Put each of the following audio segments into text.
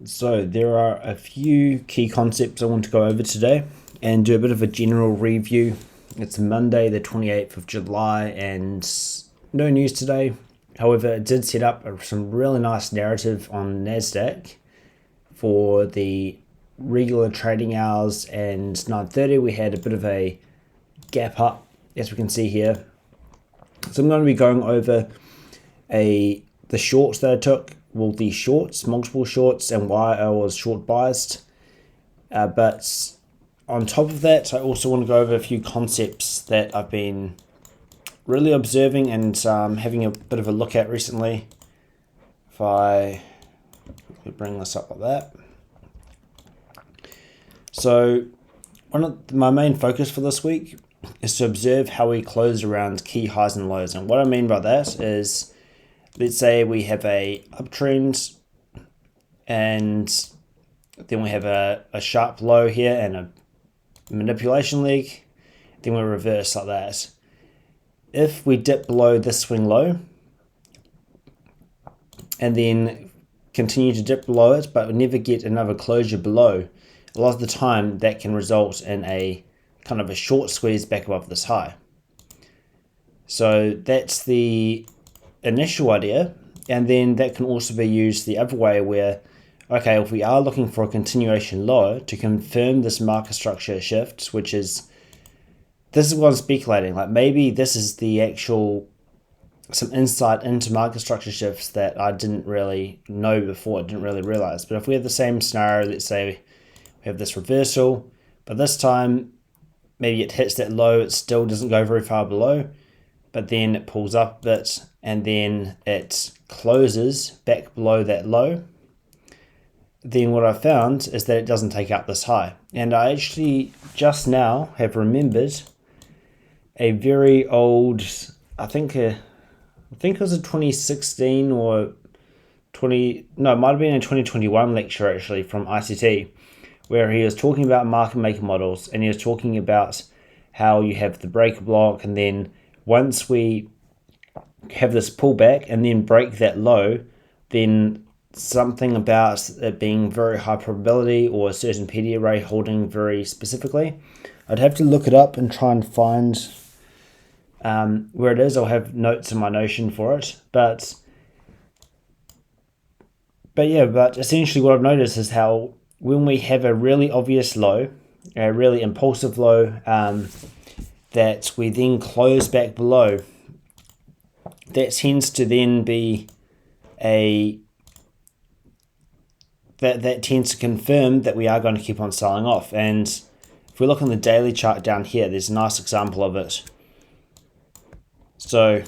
So there are a few key concepts I want to go over today and do a bit of a general review. It's Monday the 28th of July and no news today. However, it did set up some really nice narrative on NASDAQ for the regular trading hours, and 9:30 we had a bit of a gap up, as we can see here. So I'm going to be going over the shorts that I took, the shorts, multiple shorts, and why I was short biased. But on top of that, I also want to go over a few concepts that I've been really observing and having a bit of a look at recently. If I bring this up like that. So one of my main focus for this week is to observe how we close around key highs and lows. And what I mean by that is, let's say we have a uptrend and then we have a sharp low here and a manipulation leg, then we reverse like that. If we dip below this swing low and then continue to dip below it, but we never get another closure below, a lot of the time that can result in a kind of a short squeeze back above this high. So that's the initial idea, and then that can also be used the other way where, okay, if we are looking for a continuation low to confirm this market structure shift, which is, this is what I'm speculating, like maybe this is the actual, some insight into market structure shifts that I didn't really know before, didn't really realize. But if we have the same scenario, let's say we have this reversal, but this time maybe it hits that low, it still doesn't go very far below, but then it pulls up a bit and then it closes back below that low. Then what I found is that it doesn't take out this high. And I actually just now have remembered a very old, I think it was a 2016 or it might have been a 2021 lecture actually from ICT, where he was talking about market maker models, and he was talking about how you have the breaker block, and then once we have this pullback and then break that low, then something about it being very high probability or a certain PD array holding very specifically. I'd have to look it up and try and find where it is. I'll have notes in my Notion for it. But essentially what I've noticed is how when we have a really obvious low, a really impulsive low, that we then close back below, that tends to then be that tends to confirm that we are going to keep on selling off. And if we look on the daily chart down here, there's a nice example of it. So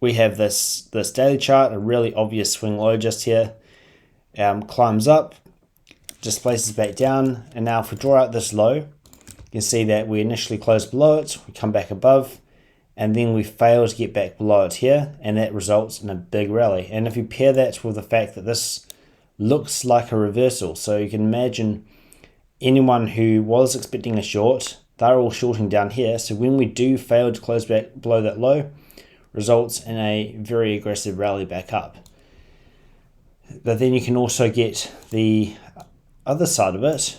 we have this daily chart, a really obvious swing low just here, climbs up, displaces back down, and now if we draw out this low, you can see that we initially close below it, we come back above, and then we fail to get back below it here, and that results in a big rally. And if you pair that with the fact that this looks like a reversal, so you can imagine anyone who was expecting a short, they're all shorting down here, so when we do fail to close back below that low, results in a very aggressive rally back up. But then you can also get the other side of it,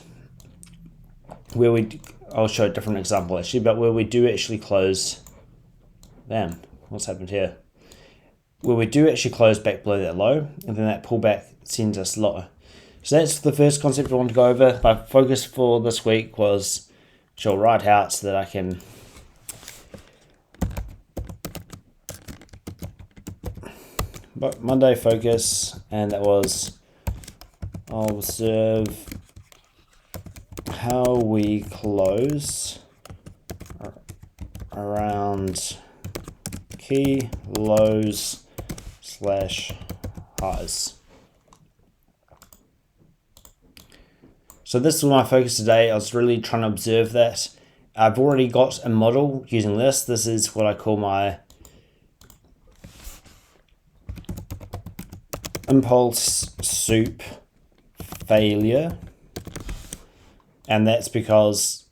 where I'll show a different example actually, but where we do actually close, what's happened here? Where we do actually close back below that low, and then that pullback sends us lower. So that's the first concept I want to go over. My focus for this week was, which I'll write out so that I can Monday focus, and that was observe how we close around key lows / highs. So this was my focus today. I was really trying to observe that. I've already got a model using this. This is what I call my impulse soup failure, and that's because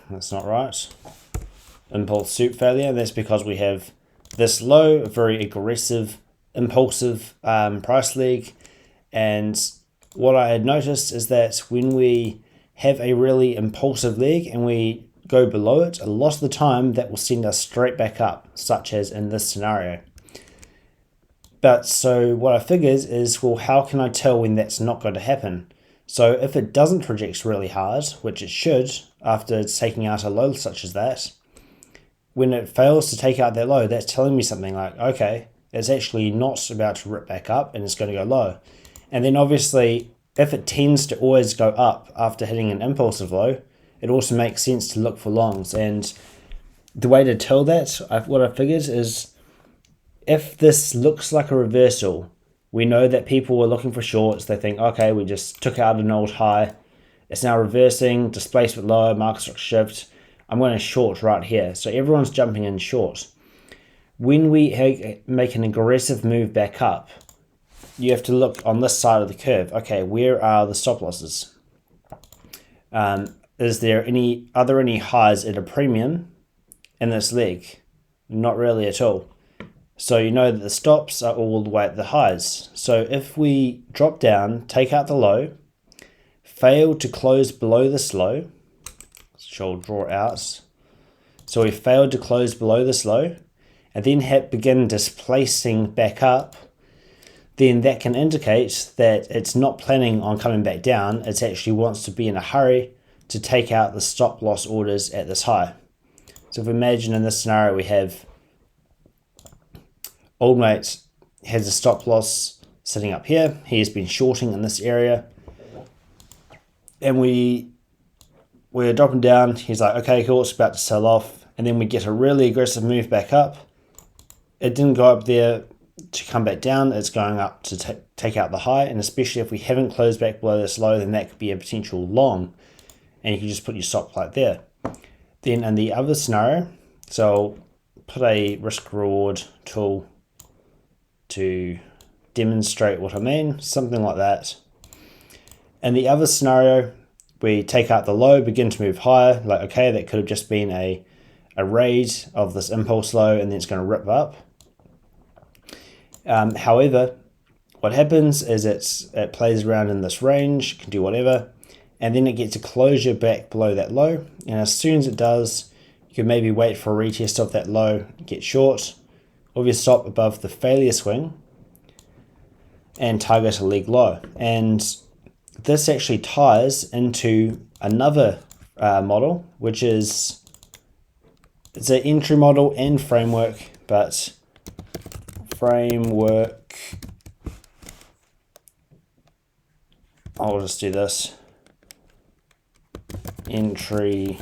that's not right. Impulse soup failure. That's because we have this low, very aggressive, impulsive price leg, And what I had noticed is that when we have a really impulsive leg and we go below it, a lot of the time that will send us straight back up, such as in this scenario. But so what I figured is, well, how can I tell when that's not going to happen? So if it doesn't project really hard, which it should after taking out a low such as that, when it fails to take out that low, that's telling me something like, okay, it's actually not about to rip back up and it's going to go low. And then obviously, if it tends to always go up after hitting an impulsive low, it also makes sense to look for longs. And the way to tell that, what I figured is, if this looks like a reversal, we know that people were looking for shorts. They think, okay, we just took out an old high. It's now reversing, displacement lower, market structure shift. I'm going to short right here. So everyone's jumping in short. When we make an aggressive move back up, you have to look on this side of the curve. Okay, where are the stop losses? Are there any highs at a premium in this leg? Not really at all. So you know that the stops are all the way at the highs. So if we drop down, take out the low, fail to close below this low, which I'll draw out. So we failed to close below this low, and then begin displacing back up, then that can indicate that it's not planning on coming back down. It actually wants to be in a hurry to take out the stop loss orders at this high. So if we imagine in this scenario we have Old Mate has a stop loss sitting up here. He has been shorting in this area. And we're dropping down. He's like, okay, cool, it's about to sell off. And then we get a really aggressive move back up. It didn't go up there to come back down. It's going up to take out the high. And especially if we haven't closed back below this low, then that could be a potential long. And you can just put your stop right there. Then in the other scenario, so I'll put a risk reward tool to demonstrate what I mean, something like that. In the other scenario, we take out the low, begin to move higher, like, okay, that could have just been a raid of this impulse low, and then it's going to rip up. However, what happens is it plays around in this range, can do whatever, and then it gets a closure back below that low, and as soon as it does, you can maybe wait for a retest of that low, get short, of your stop above the failure swing, and target a leg low. And this actually ties into another model, which is, it's an entry model and framework, but framework, I'll just do this, entry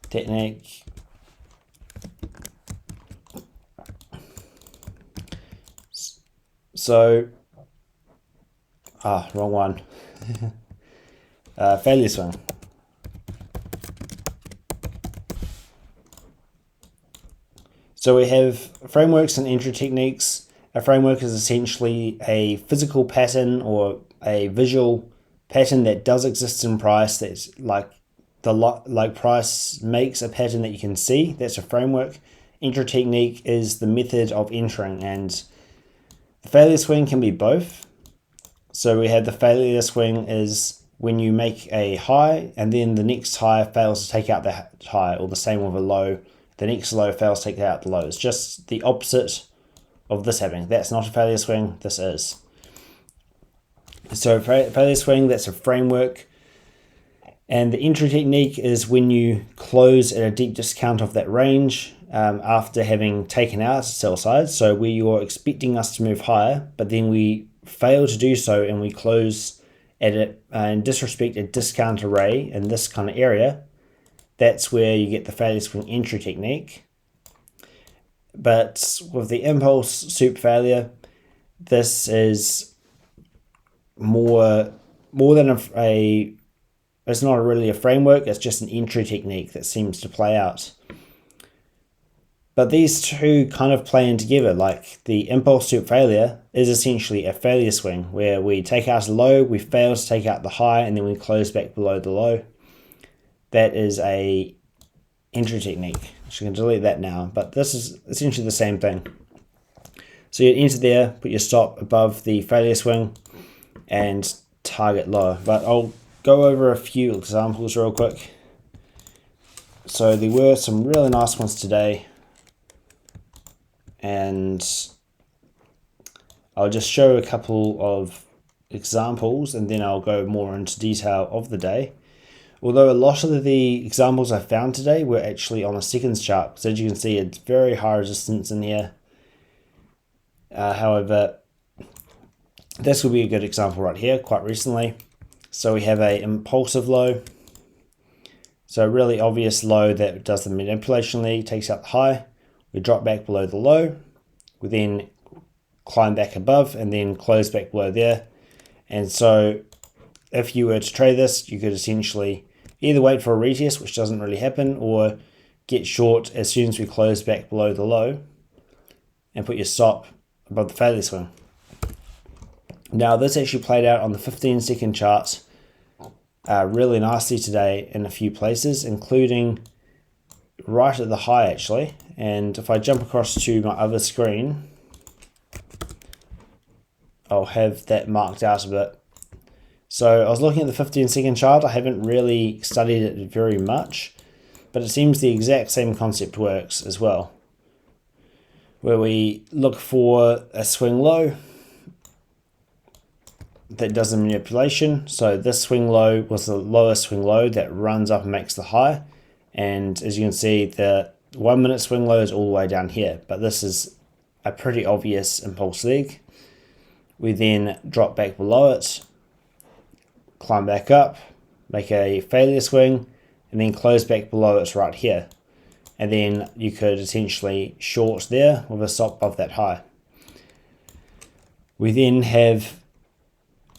technique, so, wrong one, failure swing. So we have frameworks and entry techniques. A framework is essentially a physical pattern or a visual pattern that does exist in price. That's like price makes a pattern that you can see. That's a framework. Entry technique is the method of entering, and the failure swing can be both. So we have the failure swing is when you make a high and then the next high fails to take out the high, or the same with a low. The next low fails to take out the low. It's just the opposite of this happening. That's not a failure swing, this is. So failure swing, that's a framework. And the entry technique is when you close at a deep discount of that range after having taken out sell side. So where you're expecting us to move higher, but then we fail to do so and we close at it and disrespect a discount array in this kind of area. That's where you get the failure swing entry technique. But with the impulse soup failure, this is more than it's not really a framework, it's just an entry technique that seems to play out. But these two kind of play in together. Like the impulse soup failure is essentially a failure swing where we take out a low, we fail to take out the high, and then we close back below the low. That is a entry technique. So you can delete that now, but this is essentially the same thing. So you enter there, put your stop above the failure swing and target lower. But I'll go over a few examples real quick. So there were some really nice ones today, and I'll just show a couple of examples and then I'll go more into detail of the day. Although a lot of the examples I found today were actually on a seconds chart, because as you can see, it's very high resistance in here. However, this will be a good example right here, quite recently. So we have a impulsive low. So a really obvious low that does the manipulation leg, takes out the high. We drop back below the low. We then climb back above and then close back below there. And so if you were to trade this, you could essentially either wait for a retest, which doesn't really happen, or get short as soon as we close back below the low and put your stop above the failure swing. Now this actually played out on the 15-second chart really nicely today in a few places, including right at the high actually. And if I jump across to my other screen, I'll have that marked out a bit. So I was looking at the 15-second chart. I haven't really studied it very much, but it seems the exact same concept works as well, where we look for a swing low that does the manipulation. So this swing low was the lowest swing low that runs up and makes the high. And as you can see, the 1 minute swing low is all the way down here, but this is a pretty obvious impulse leg. We then drop back below it, climb back up, make a failure swing, and then close back below it right here. And then you could essentially short there with a stop above that high. We then have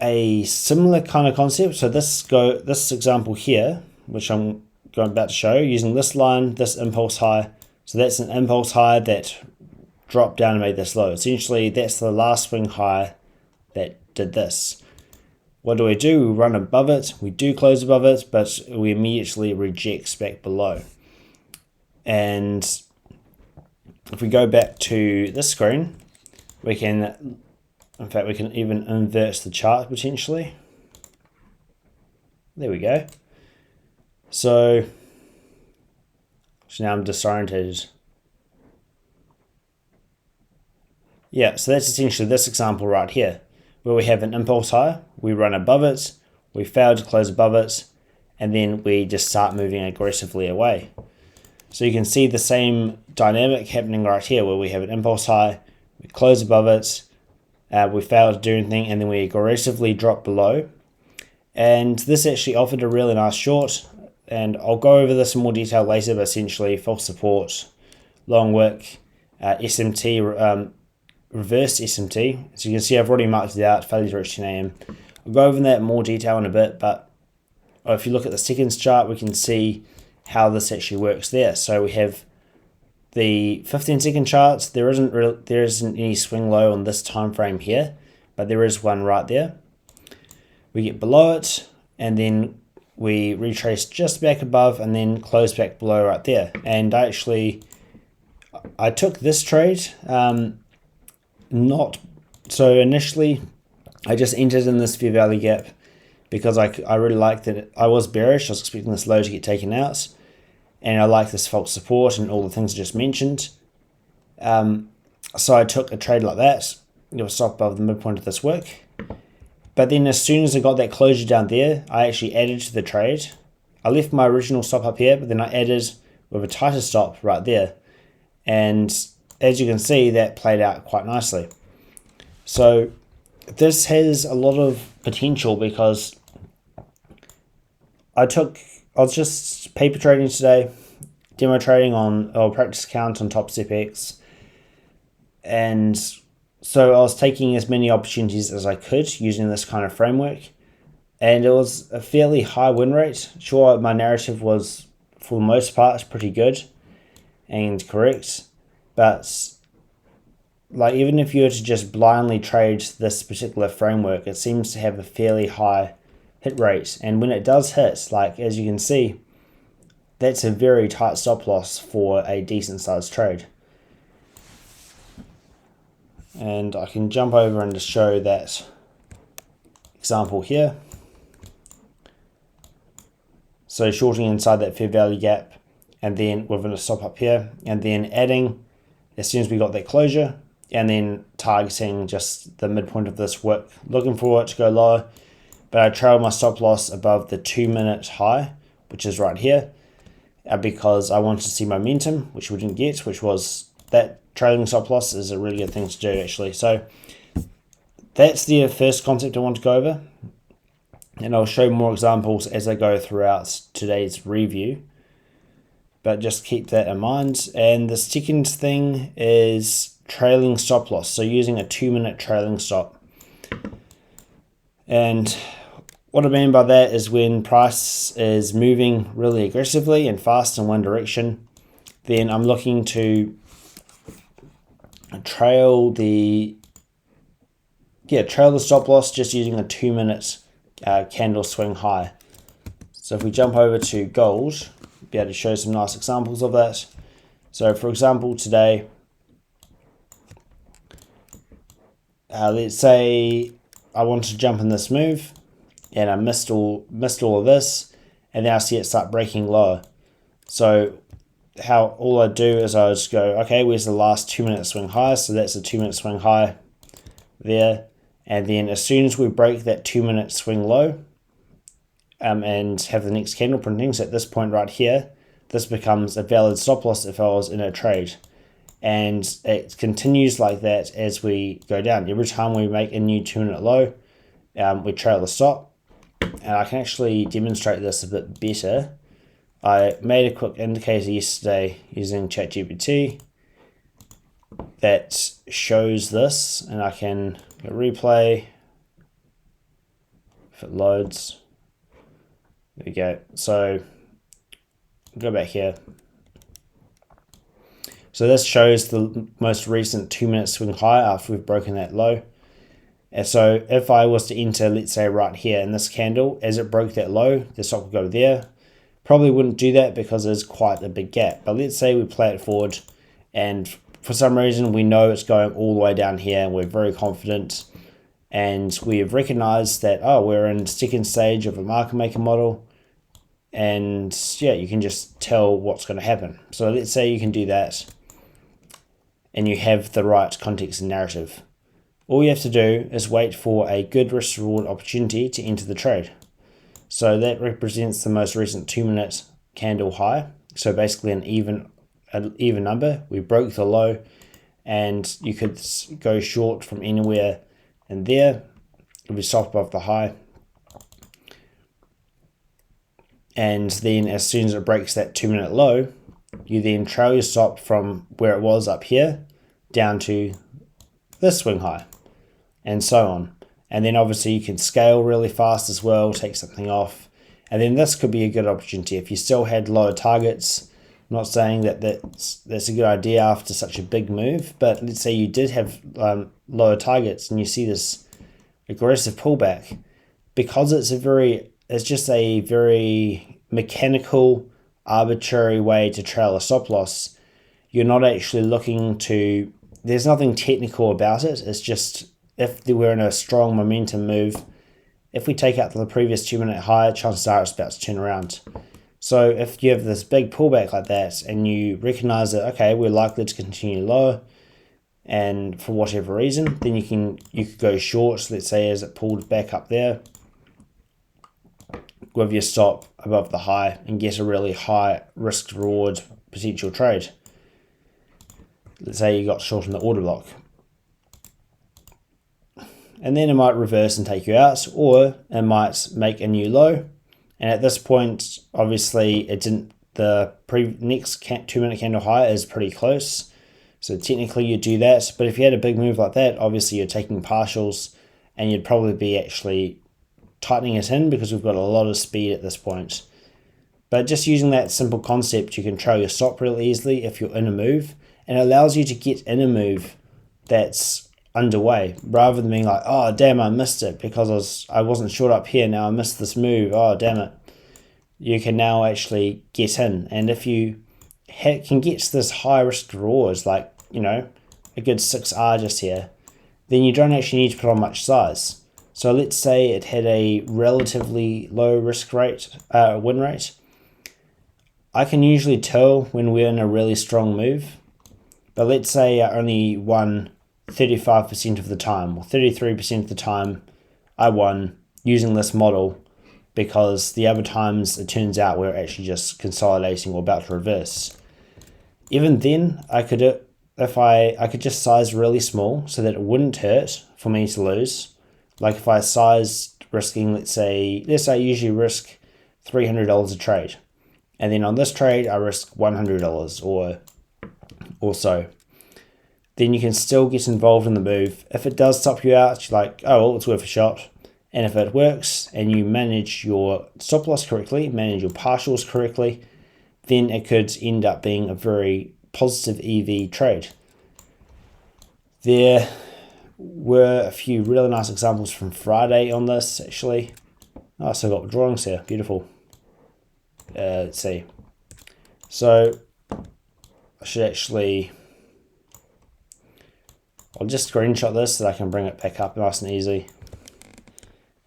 a similar kind of concept. So this example here, which I'm about to show, using this line, this impulse high. So that's an impulse high that dropped down and made this low. Essentially, that's the last swing high that did this. What do? We run above it, we do close above it, but we immediately reject back below. And if we go back to this screen, we can even invert the chart potentially. There we go. So now I'm disoriented. Yeah, so that's essentially this example right here, where we have an impulse high, we run above it, we fail to close above it, and then we just start moving aggressively away. So you can see the same dynamic happening right here, where we have an impulse high, we close above it, we fail to do anything, and then we aggressively drop below. And this actually offered a really nice short, and I'll go over this in more detail later, but essentially false support, long wick, SMT, reverse SMT. So you can see I've already marked it out, failure to reach 10 AM. I'll go over that in more detail in a bit, but if you look at the seconds chart, we can see how this actually works there. So we have the 15-second charts. There isn't any swing low on this time frame here, but there is one right there. We get below it, and then we retrace just back above and then close back below right there. And I took this trade, initially I just entered in this fair value gap because I really liked that. I was bearish, I was expecting this low to get taken out, and I like this false support and all the things I just mentioned. So I took a trade like that. It was stop above the midpoint of this wick. But then as soon as I got that closure down there, I actually added to the trade. I left my original stop up here, but then I added with a tighter stop right there. And as you can see, that played out quite nicely. So this has a lot of potential because I was just paper trading today, demo trading on practice account on TopStepX, and so I was taking as many opportunities as I could using this kind of framework, and it was a fairly high win rate. Sure, my narrative was for the most part pretty good and correct, but like even if you were to just blindly trade this particular framework, it seems to have a fairly high hit rate. And when it does hit, like as you can see, that's a very tight stop loss for a decent sized trade. And I can jump over and just show that example here. So shorting inside that fair value gap, and then within a stop up here, and then adding as soon as we got that closure, and then targeting just the midpoint of this wick, looking for it to go lower. But I trailed my stop loss above the 2-minute high, which is right here, because I wanted to see momentum, which we didn't get, which was that trailing stop loss is a really good thing to do actually. So that's the first concept I want to go over, and I'll show more examples as I go throughout today's review, but just keep that in mind. And the second thing is trailing stop loss, so using a 2-minute trailing stop. And what I mean by that is when price is moving really aggressively and fast in one direction, then I'm looking to trail the stop loss just using a 2-minute candle swing high. So if we jump over to gold, be able to show some nice examples of that. So for example, today, let's say I want to jump in this move and I missed all of this, and now I see it start breaking lower. So all I do is I just go, okay, where's the last 2-minute swing high? So that's a 2-minute swing high there. And then as soon as we break that 2-minute swing low, and have the next candle printing, so at this point right here, this becomes a valid stop loss if I was in a trade. And it continues like that as we go down. Every time we make a new 2-minute low, we trail the stop. And I can actually demonstrate this a bit better. I made a quick indicator yesterday using ChatGPT that shows this, and I can replay if it loads. There we go. So go back here. So this shows the most recent 2-minute swing high after we've broken that low. And so if I was to enter, let's say right here in this candle, as it broke that low, the stock would go there. Probably wouldn't do that because there's quite a big gap. But let's say we play it forward, and for some reason we know it's going all the way down here, and we're very confident, and we have recognized that, oh, we're in second stage of a market maker model. And yeah, you can just tell what's going to happen. So let's say you can do that and you have the right context and narrative. All you have to do is wait for a good risk reward opportunity to enter the trade. So that represents the most recent 2-minute candle high. So basically an even number. We broke the low, and you could go short from anywhere in there if we stop above the high. And then as soon as it breaks that 2-minute low, you then trail your stop from where it was up here down to this swing high, and so on. And then obviously you can scale really fast as well, take something off. And then this could be a good opportunity if you still had lower targets. I'm not saying that that's a good idea after such a big move, but let's say you did have lower targets and you see this aggressive pullback, because it's just a very mechanical, arbitrary way to trail a stop loss. You're not actually looking to, there's nothing technical about it. It's just if we're in a strong momentum move, if we take out the previous 2-minute high, chances are it's about to turn around. So if you have this big pullback like that and you recognize that, okay, we're likely to continue lower, and for whatever reason, then you could go short, let's say as it pulled back up there, with your stop above the high and get a really high risk reward potential trade. Let's say you got short in the order block. And then it might reverse and take you out, or it might make a new low. And at this point, obviously, the next 2-minute candle high is pretty close. So technically you do that. But if you had a big move like that, obviously you're taking partials, and you'd probably be actually tightening it in because we've got a lot of speed at this point. But just using that simple concept, you can trail your stop really easily if you're in a move, and it allows you to get in a move that's underway, rather than being like, oh damn, I missed it because I wasn't short up here, now I missed this move, oh damn it. You can now actually get in, and if you can get this high risk rewards, like, you know, a good 6R just here, then you don't actually need to put on much size. So let's say it had a relatively low risk rate, win rate. I can usually tell when we're in a really strong move, but let's say I only won 35% of the time or 33% of the time I won using this model, because the other times it turns out we're actually just consolidating or about to reverse. Even then, I could just size really small so that it wouldn't hurt for me to lose. Like if I sized risking, let's say I usually risk $300 a trade, and then on this trade I risk $100 or so. Then you can still get involved in the move. If it does stop you out, you're like, oh well, it's worth a shot. And if it works and you manage your stop loss correctly, manage your partials correctly, then it could end up being a very positive EV trade. There were a few really nice examples from Friday on this, actually. Oh, so I've got drawings here. Beautiful. Let's see. So I should actually... I'll just screenshot this so that I can bring it back up nice and easy.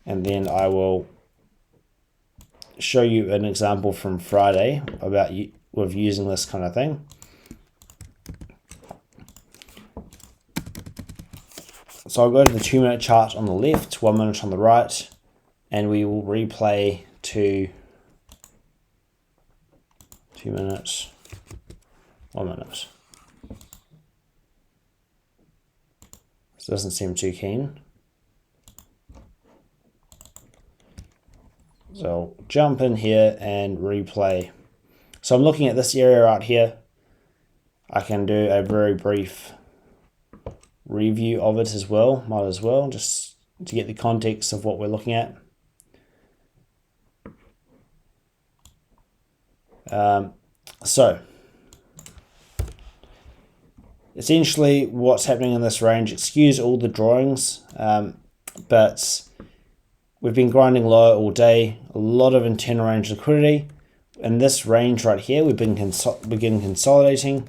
And then I will show you an example from Friday about with using this kind of thing. So I'll go to the 2-minute chart on the left, 1 minute on the right, and we will replay to 2 minutes, 1 minute. This doesn't seem too keen. So I'll jump in here and replay. So I'm looking at this area right here. I can do a very brief review of it as well, might as well, just to get the context of what we're looking at. So essentially what's happening in this range, excuse all the drawings, but we've been grinding low all day, a lot of internal range liquidity. In this range right here, we've been consolidating.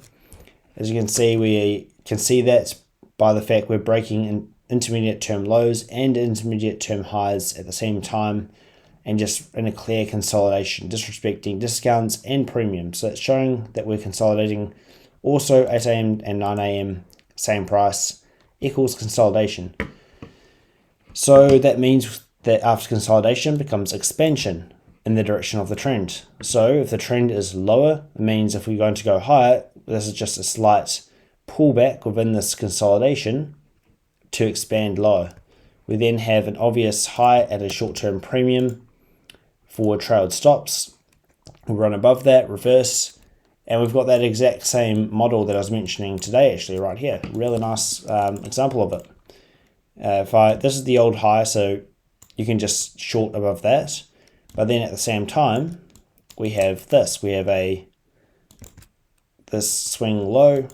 As you can see, we can see that by the fact we're breaking in intermediate term lows and intermediate term highs at the same time, and just in a clear consolidation, disrespecting discounts and premiums. So it's showing that we're consolidating. Also 8 AM and 9 AM, same price, equals consolidation. So that means that after consolidation becomes expansion in the direction of the trend. So if the trend is lower, it means if we're going to go higher, this is just a slight pullback within this consolidation to expand lower. We then have an obvious high at a short-term premium for trailed stops. We'll run above that, reverse, and we've got that exact same model that I was mentioning today, actually, right here. Really nice example of it. This is the old high, so you can just short above that. But then at the same time, we have this. We have this swing low.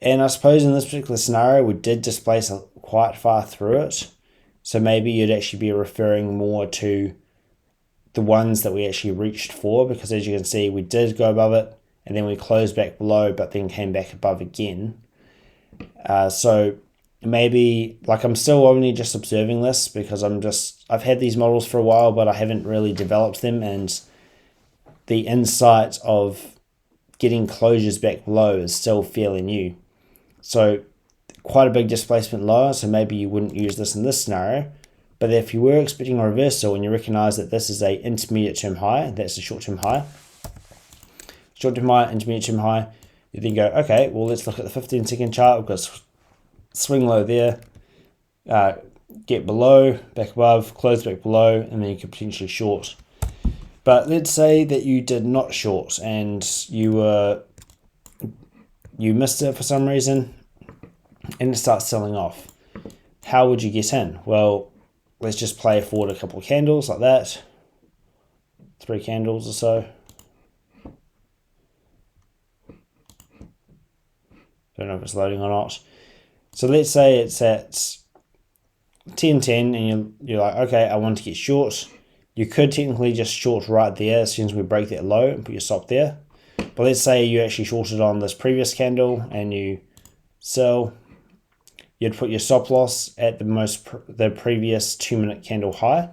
And I suppose in this particular scenario, we did displace quite far through it. So maybe you'd actually be referring more to the ones that we actually reached for, because as you can see, we did go above it and then we closed back below, but then came back above again. So maybe, like, I'm still only just observing this because I've had these models for a while, but I haven't really developed them, and the insight of getting closures back below is still fairly new. So quite a big displacement lower, so maybe you wouldn't use this in this scenario. But if you were expecting a reversal and you recognize that this is a intermediate term high, that's a short-term high. Short-term high, intermediate term high, you then go, okay, well, let's look at the 15-second chart. We've got swing low there, get below, back above, close back below, and then you could potentially short. But let's say that you did not short and you missed it for some reason and it starts selling off. How would you get in? Well, let's just play forward a couple of candles like that. 3 candles or so. Don't know if it's loading or not. So let's say it's at 10.10 and you're like, okay, I want to get short. You could technically just short right there as soon as we break that low and put your stop there. But let's say you actually shorted on this previous candle and you sell. you'd put your stop loss at the previous 2-minute candle high.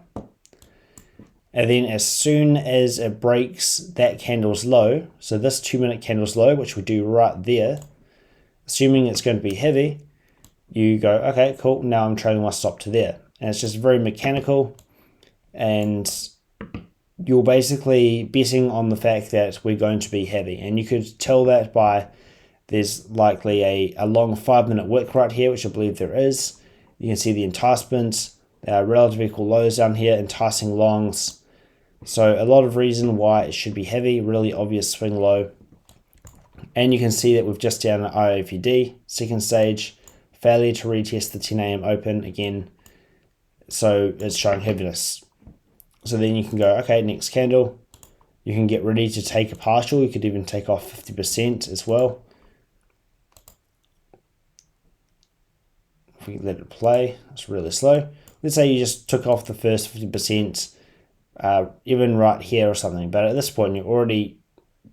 And then as soon as it breaks that candle's low, so this 2-minute candle's low, which we do right there, assuming it's going to be heavy, you go, okay, cool, now I'm trailing my stop to there. And it's just very mechanical, and you're basically betting on the fact that we're going to be heavy. And you could tell that by, there's likely a long 5-minute wick right here, which I believe there is. You can see the enticement, relative equal lows down here, enticing longs. So a lot of reason why it should be heavy, really obvious swing low. And you can see that we've just down an IOPD, second stage, failure to retest the 10 AM open again. So it's showing heaviness. So then you can go, okay, next candle. You can get ready to take a partial. You could even take off 50% as well. If we let it play, it's really slow. Let's say you just took off the first 50%, even right here or something. But at this point, you're already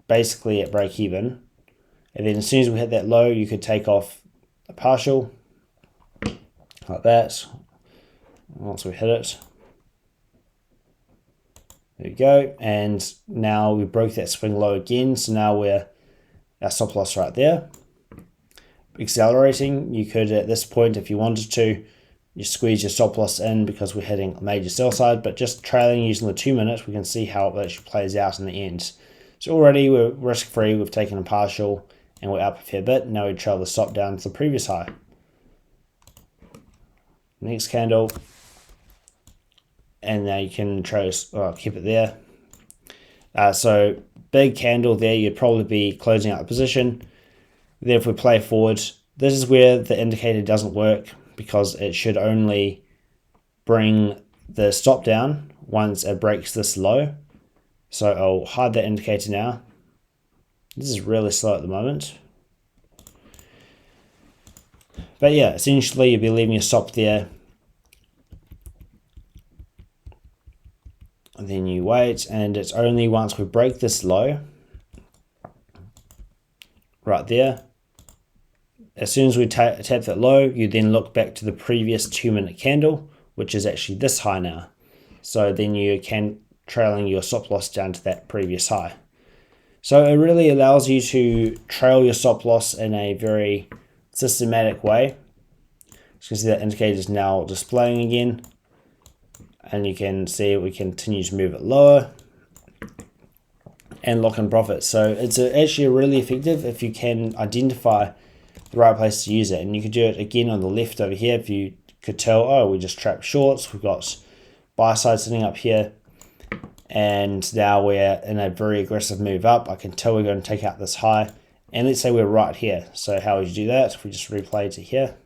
basically at break even. And then as soon as we hit that low, you could take off a partial like that. Once we hit it, there we go. And now we broke that swing low again. So now our stop loss right there. Accelerating, you could at this point, if you wanted to, you squeeze your stop loss in because we're hitting a major sell side, but just trailing using the 2 minutes, we can see how it actually plays out in the end. So already we're risk free, we've taken a partial and we're up a fair bit. Now we trail the stop down to the previous high. Next candle, and now you can trace, keep it there. So big candle there, you'd probably be closing out the position. Then if we play forward, this is where the indicator doesn't work because it should only bring the stop down once it breaks this low. So I'll hide that indicator now. This is really slow at the moment. But yeah, essentially you'll be leaving your stop there. And then you wait, and it's only once we break this low, right there, as soon as we tap that low, you then look back to the previous 2-minute candle, which is actually this high now. So then you can trailing your stop loss down to that previous high. So it really allows you to trail your stop loss in a very systematic way. As you can see, that indicator is now displaying again. And you can see we continue to move it lower and lock in profit. So it's actually really effective if you can identify the right place to use it. And you could do it again on the left over here. If you could tell, oh, we just trapped shorts, we've got buy side sitting up here, and now we're in a very aggressive move up. I can tell we're going to take out this high, and let's say we're right here. So how would you do that? If we just replay to here,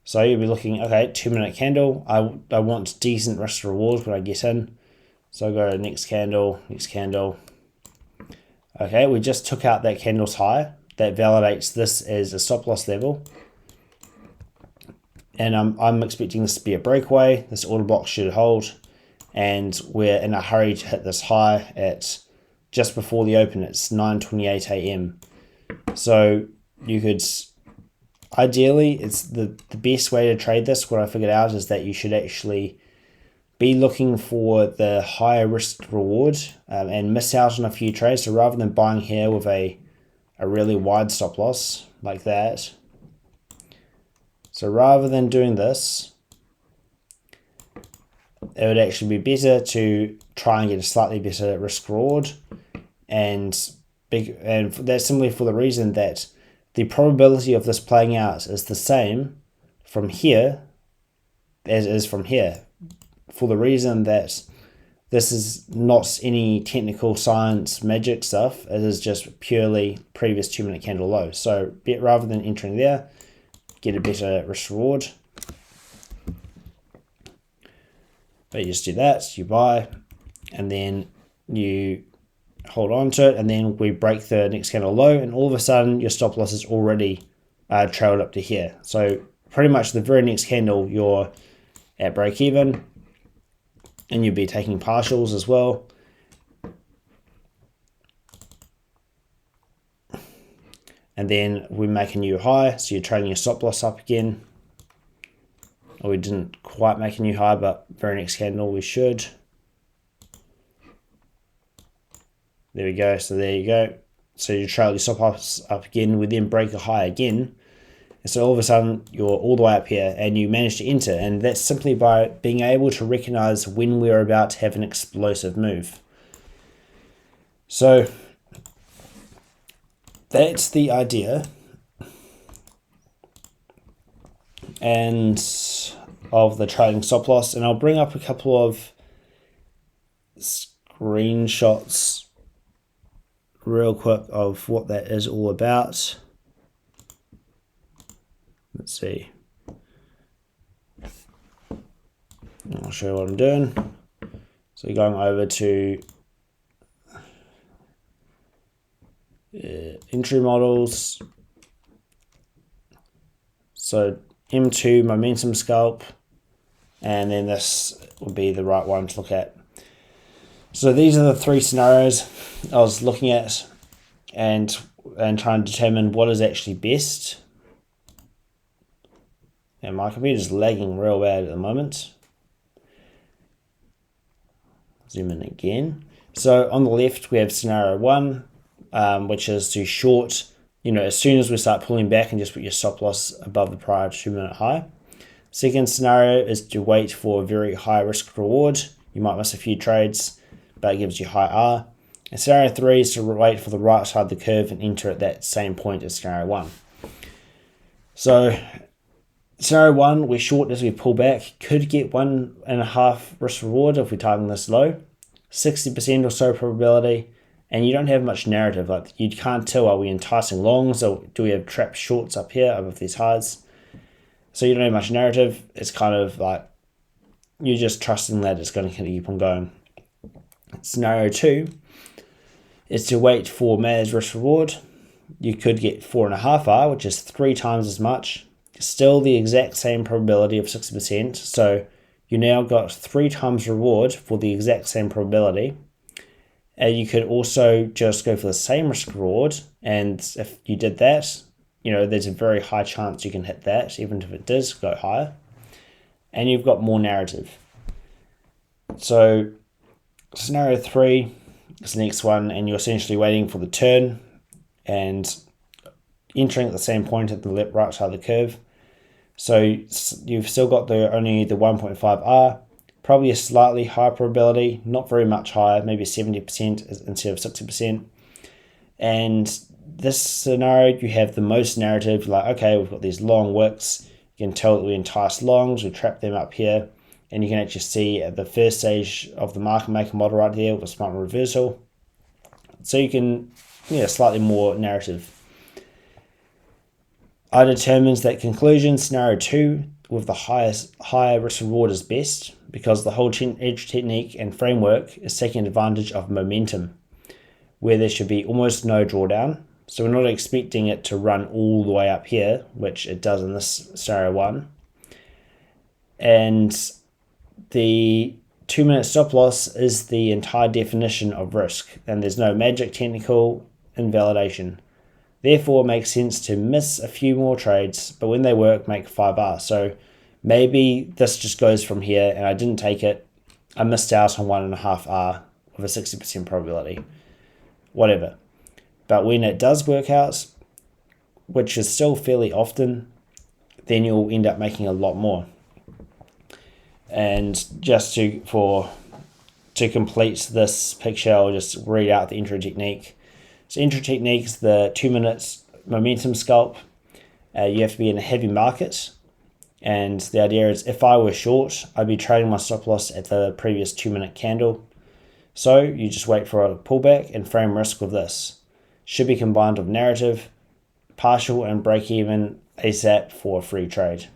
so you'll be looking, okay, 2-minute candle. I want decent risk to reward when I get in. So I'll go to next candle, next candle. Okay, we just took out that candle's high. That validates this as a stop loss level. And I'm expecting this to be a breakaway. This order block should hold. And we're in a hurry to hit this high at just before the open. It's 9:28 AM. So you could, ideally, it's the best way to trade this. What I figured out is that you should actually be looking for the higher risk reward and miss out on a few trades. So rather than buying here with a really wide stop loss like that, so rather than doing this, it would actually be better to try and get a slightly better risk reward, and that's simply for the reason that the probability of this playing out is the same from here as it is from here, for the reason that this is not any technical science magic stuff. It is just purely previous 2-minute candle low. So rather than entering there, get a better risk reward. But you just do that, you buy, and then you hold on to it, and then we break the next candle low, and all of a sudden your stop loss is already trailed up to here. So pretty much the very next candle you're at break even, and you'll be taking partials as well. and then we make a new high, so you're trading your stop loss up again. Or we didn't quite make a new high, but very next candle we should. There we go, so there you go. So you trail your stop loss up again, we then break a high again. And so all of a sudden you're all the way up here and you manage to enter, and that's simply by being able to recognize when we're about to have an explosive move. So that's the idea. And of the trading stop loss, and I'll bring up a couple of screenshots real quick of what that is all about. Let's see. I'll show you what I'm doing. So going over to entry models. So M2 momentum scalp, and then this will be the right one to look at. So these are the three scenarios I was looking at and trying to determine what is actually best. And my computer's lagging real bad at the moment. Zoom in again. So on the left we have scenario 1, which is to short, as soon as we start pulling back and just put your stop loss above the prior 2-minute high. Second scenario is to wait for a very high risk reward. You might miss a few trades, but it gives you high R. And scenario 3 is to wait for the right side of the curve and enter at that same point as scenario 1. So scenario 1, we're short as we pull back, could get 1.5 risk reward if we target this low, 60% or so probability, and you don't have much narrative. Like, you can't tell, are we enticing longs or do we have trapped shorts up here above these highs? So you don't have much narrative. It's kind of like you're just trusting that it's going to keep on going. Scenario 2 is to wait for Ma's risk reward. You could get 4.5 R, which is 3 times as much. Still the exact same probability of 60%. So you now got 3 times reward for the exact same probability. And you could also just go for the same risk reward. And if you did that, there's a very high chance you can hit that, even if it does go higher. And you've got more narrative. So scenario 3 is the next one, and you're essentially waiting for the turn and entering at the same point at the right side of the curve. So you've still got only the 1.5 R, probably a slightly higher probability, not very much higher, maybe 70% instead of 60%. And this scenario, you have the most narrative, like, okay, we've got these long wicks. You can tell that we entice longs, we trap them up here, and you can actually see at the first stage of the market maker model right here with a smart reversal. So you can, slightly more narrative. I determines that conclusion, scenario 2 with the higher risk reward is best, because the whole edge technique and framework is taking advantage of momentum, where there should be almost no drawdown. So we're not expecting it to run all the way up here, which it does in this scenario 1. And the 2-minute stop loss is the entire definition of risk, and there's no magic technical invalidation. Therefore, it makes sense to miss a few more trades, but when they work, make 5R. So maybe this just goes from here, and I didn't take it. I missed out on 1.5 R with a 60% probability. Whatever. But when it does work out, which is still fairly often, then you'll end up making a lot more. And just to complete this picture, I'll just read out the entry technique. So entry technique is the 2 minutes momentum scalp. You have to be in a heavy market. And the idea is, if I were short, I'd be trading my stop loss at the previous 2-minute candle. So you just wait for a pullback and frame risk with this. Should be combined with narrative, partial and break even ASAP for a free trade.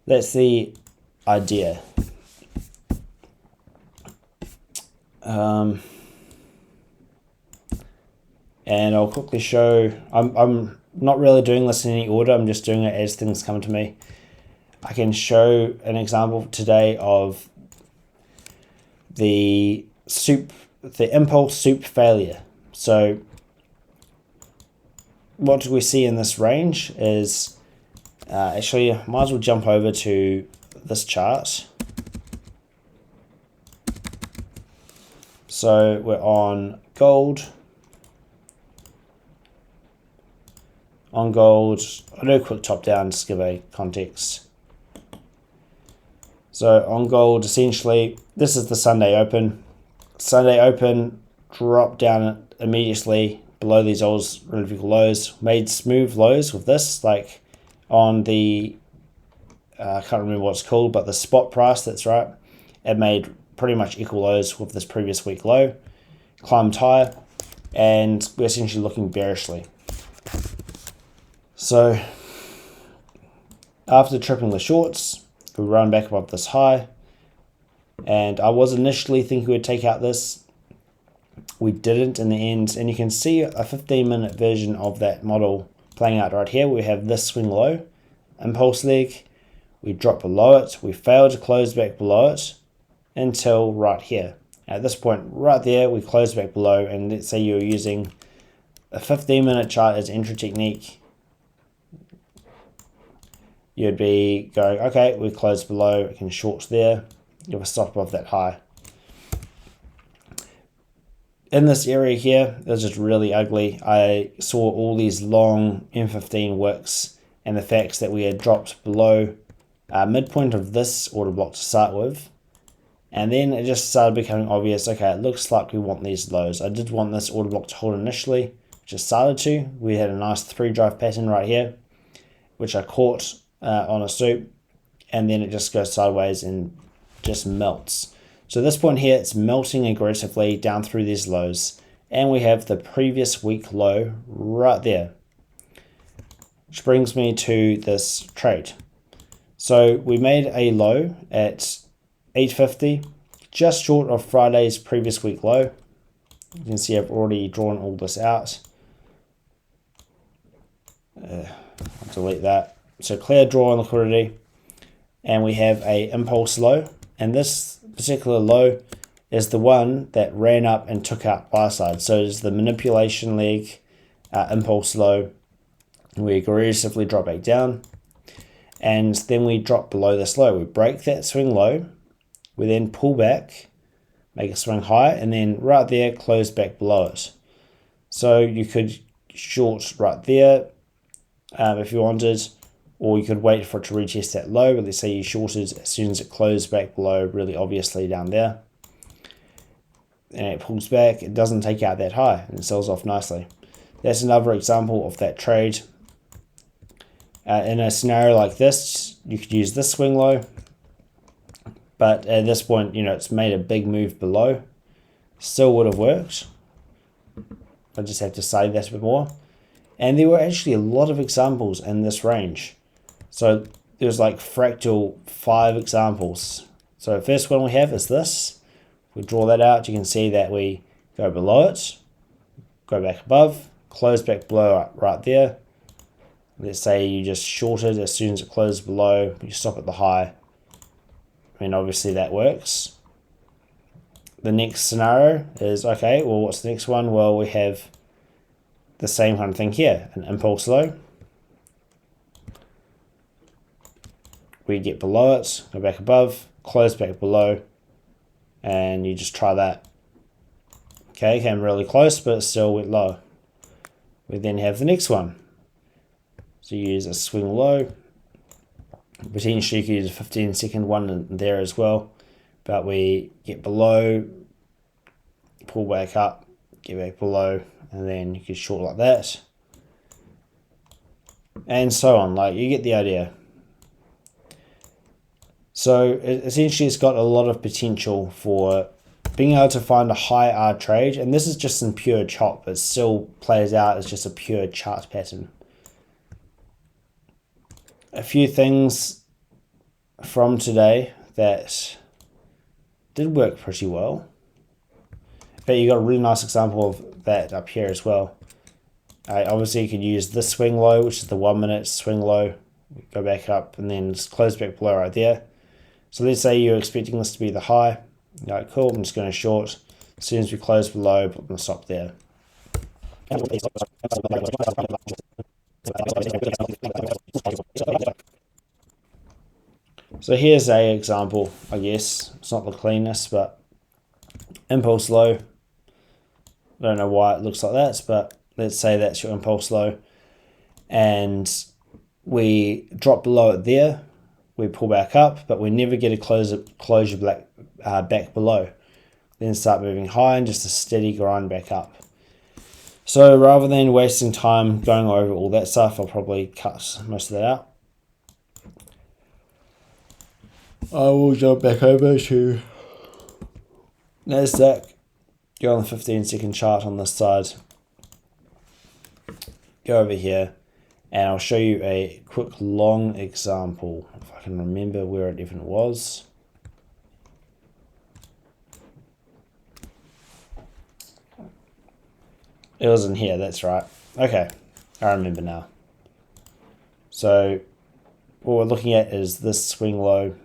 That's the idea. And I'll quickly show, I'm not really doing this in any order, I'm just doing it as things come to me. I can show an example today of the impulse soup failure. So what we see in this range is, actually, I might as well jump over to this chart. So we're on gold. On gold, I'll do a quick top down to give a context. So on gold, essentially, this is the Sunday open. Sunday open dropped down immediately below these old relative lows, made smooth lows with this, like on the, I can't remember what it's called, but the spot price, that's right. It made pretty much equal lows with this previous week low, climbed higher, and we're essentially looking bearishly. So after tripping the shorts, we run back above this high, and I was initially thinking we'd take out this. We didn't in the end, and you can see a 15-minute version of that model playing out right here. We have this swing low, impulse leg, we drop below it, we fail to close back below it until right here. At this point right there, we close back below, and let's say you're using a 15-minute chart as entry technique. You'd be going, okay, we close below, we can short there, you have a stop above that high. In this area here, it was just really ugly. I saw all these long M15 wicks, and the fact that we had dropped below midpoint of this order block to start with. And then it just started becoming obvious, okay, it looks like we want these lows. I did want this order block to hold initially, which it started to. We had a nice 3-drive pattern right here, which I caught on a swoop, and then it just goes sideways and just melts. So at this point here, it's melting aggressively down through these lows, and we have the previous week low right there, which brings me to this trade. So we made a low at 850, just short of Friday's previous week low. You can see I've already drawn all this out. I'll delete that. So clear draw on liquidity, and we have a impulse low, and this particular low is the one that ran up and took out buy side. So it's the manipulation leg impulse low. We aggressively drop back down, and then we drop below this low. We break that swing low, we then pull back, make a swing high, and then right there close back below it. So you could short right there if you wanted, or you could wait for it to retest that low, but let's say you shorted as soon as it closed back below, really obviously down there, and it pulls back, it doesn't take out that high, and it sells off nicely. That's another example of that trade. In a scenario like this, you could use this swing low, but at this point, you know, it's made a big move below. Still would have worked. I just have to say that a bit more. And there were actually a lot of examples in this range. So there's like fractal 5 examples. So the first one we have is this. We draw that out, you can see that we go below it, go back above, close back below right there. Let's say you just shorted as soon as it closes below, you stop at the high. I mean, obviously that works. The next scenario is, okay, well, what's the next one? Well, we have the same kind of thing here, an impulse low. We get below it, go back above, close back below, and you just try that. Okay, came really close, but it still went low. We then have the next one. So you use a swing low. Potentially you could use a 15-second one in there as well, but we get below, pull back up, get back below, and then you could short like that, and so on. Like, you get the idea. So essentially it's got a lot of potential for being able to find a high R trade, and this is just in pure chop. It still plays out as just a pure chart pattern. A few things from today that did work pretty well, but you got a really nice example of that up here as well. Obviously you could use this swing low, which is the 1 minute swing low, go back up and then just close back below right there. So let's say you're expecting this to be the high. You're like, cool, I'm just going to short. As soon as we close below, put the stop there. So here's a example, I guess. It's not the cleanest, but impulse low. I don't know why it looks like that, but let's say that's your impulse low. And we drop below it there. We pull back up, but we never get a closure back below. Then start moving high and just a steady grind back up. So rather than wasting time going over all that stuff, I'll probably cut most of that out. I will jump back over to Nasdaq. Go on the 15-second chart on this side. Go over here, and I'll show you a quick long example if I can remember where it even was. It was in here, that's right. Okay, I remember now. So what we're looking at is this swing low.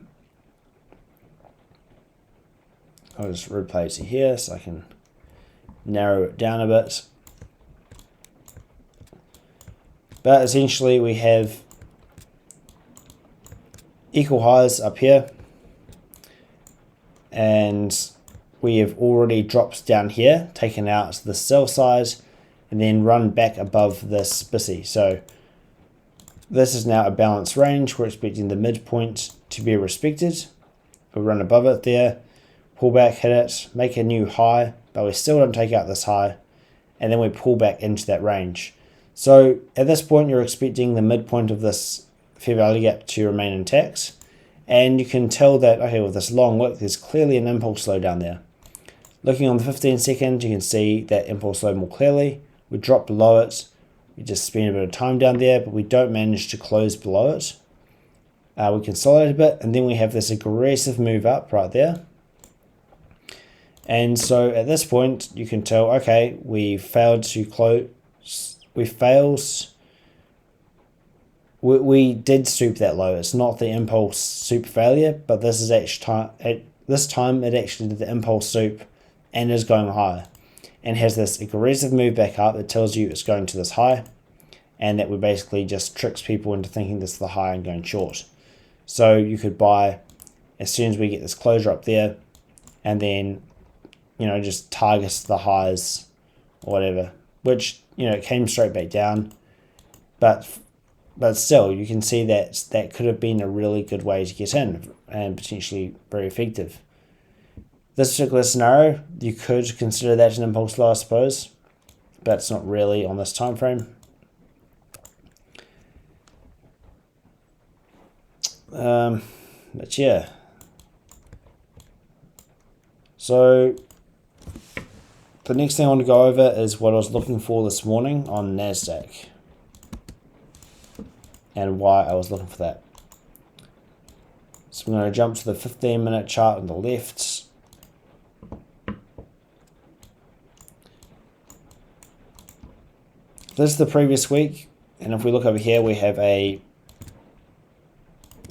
I'll just replay to here so I can narrow it down a bit. But essentially we have equal highs up here, and we have already dropped down here, taken out the sell side, and then run back above this BISI. So this is now a balanced range. We're expecting the midpoint to be respected. We'll run above it there, pull back, hit it, make a new high, but we still don't take out this high, and then we pull back into that range. So at this point, you're expecting the midpoint of this fair value gap to remain intact, and you can tell that, okay, with this long wick, there's clearly an impulse low down there. Looking on the 15 second, you can see that impulse low more clearly. We drop below it. We just spend a bit of time down there, but we don't manage to close below it. We consolidate a bit, and then we have this aggressive move up right there. And so at this point, you can tell, okay, we failed to close. We did soup that low. It's not the impulse soup failure, but this is actually this time it actually did the impulse soup and is going higher, and has this aggressive move back up that tells you it's going to this high, and that we basically just tricks people into thinking this is the high and going short. So you could buy as soon as we get this closure up there, and then just target the highs or whatever, which it came straight back down, but still you can see that that could have been a really good way to get in and potentially very effective. This particular scenario, you could consider that an impulse low, I suppose, but it's not really on this time frame. But yeah, so the next thing I want to go over is what I was looking for this morning on Nasdaq and why I was looking for that. So I'm going to jump to the 15-minute chart on the left. This is the previous week, and if we look over here, we have a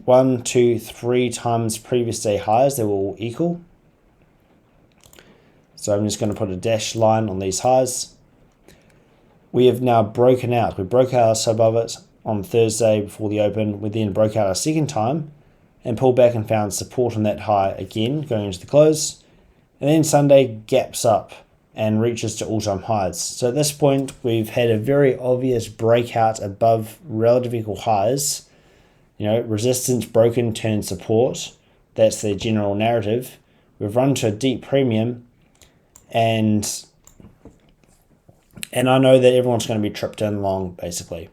1, 2, 3 times previous day highs. They were all equal. So I'm just going to put a dashed line on these highs. We have now broken out. We broke out above it on Thursday before the open. We then broke out a second time and pulled back and found support on that high again going into the close. And then Sunday gaps up and reaches to all-time highs. So at this point, we've had a very obvious breakout above relative equal highs. Resistance broken turns support. That's the general narrative. We've run to a deep premium, and I know that everyone's going to be tripped in long, basically.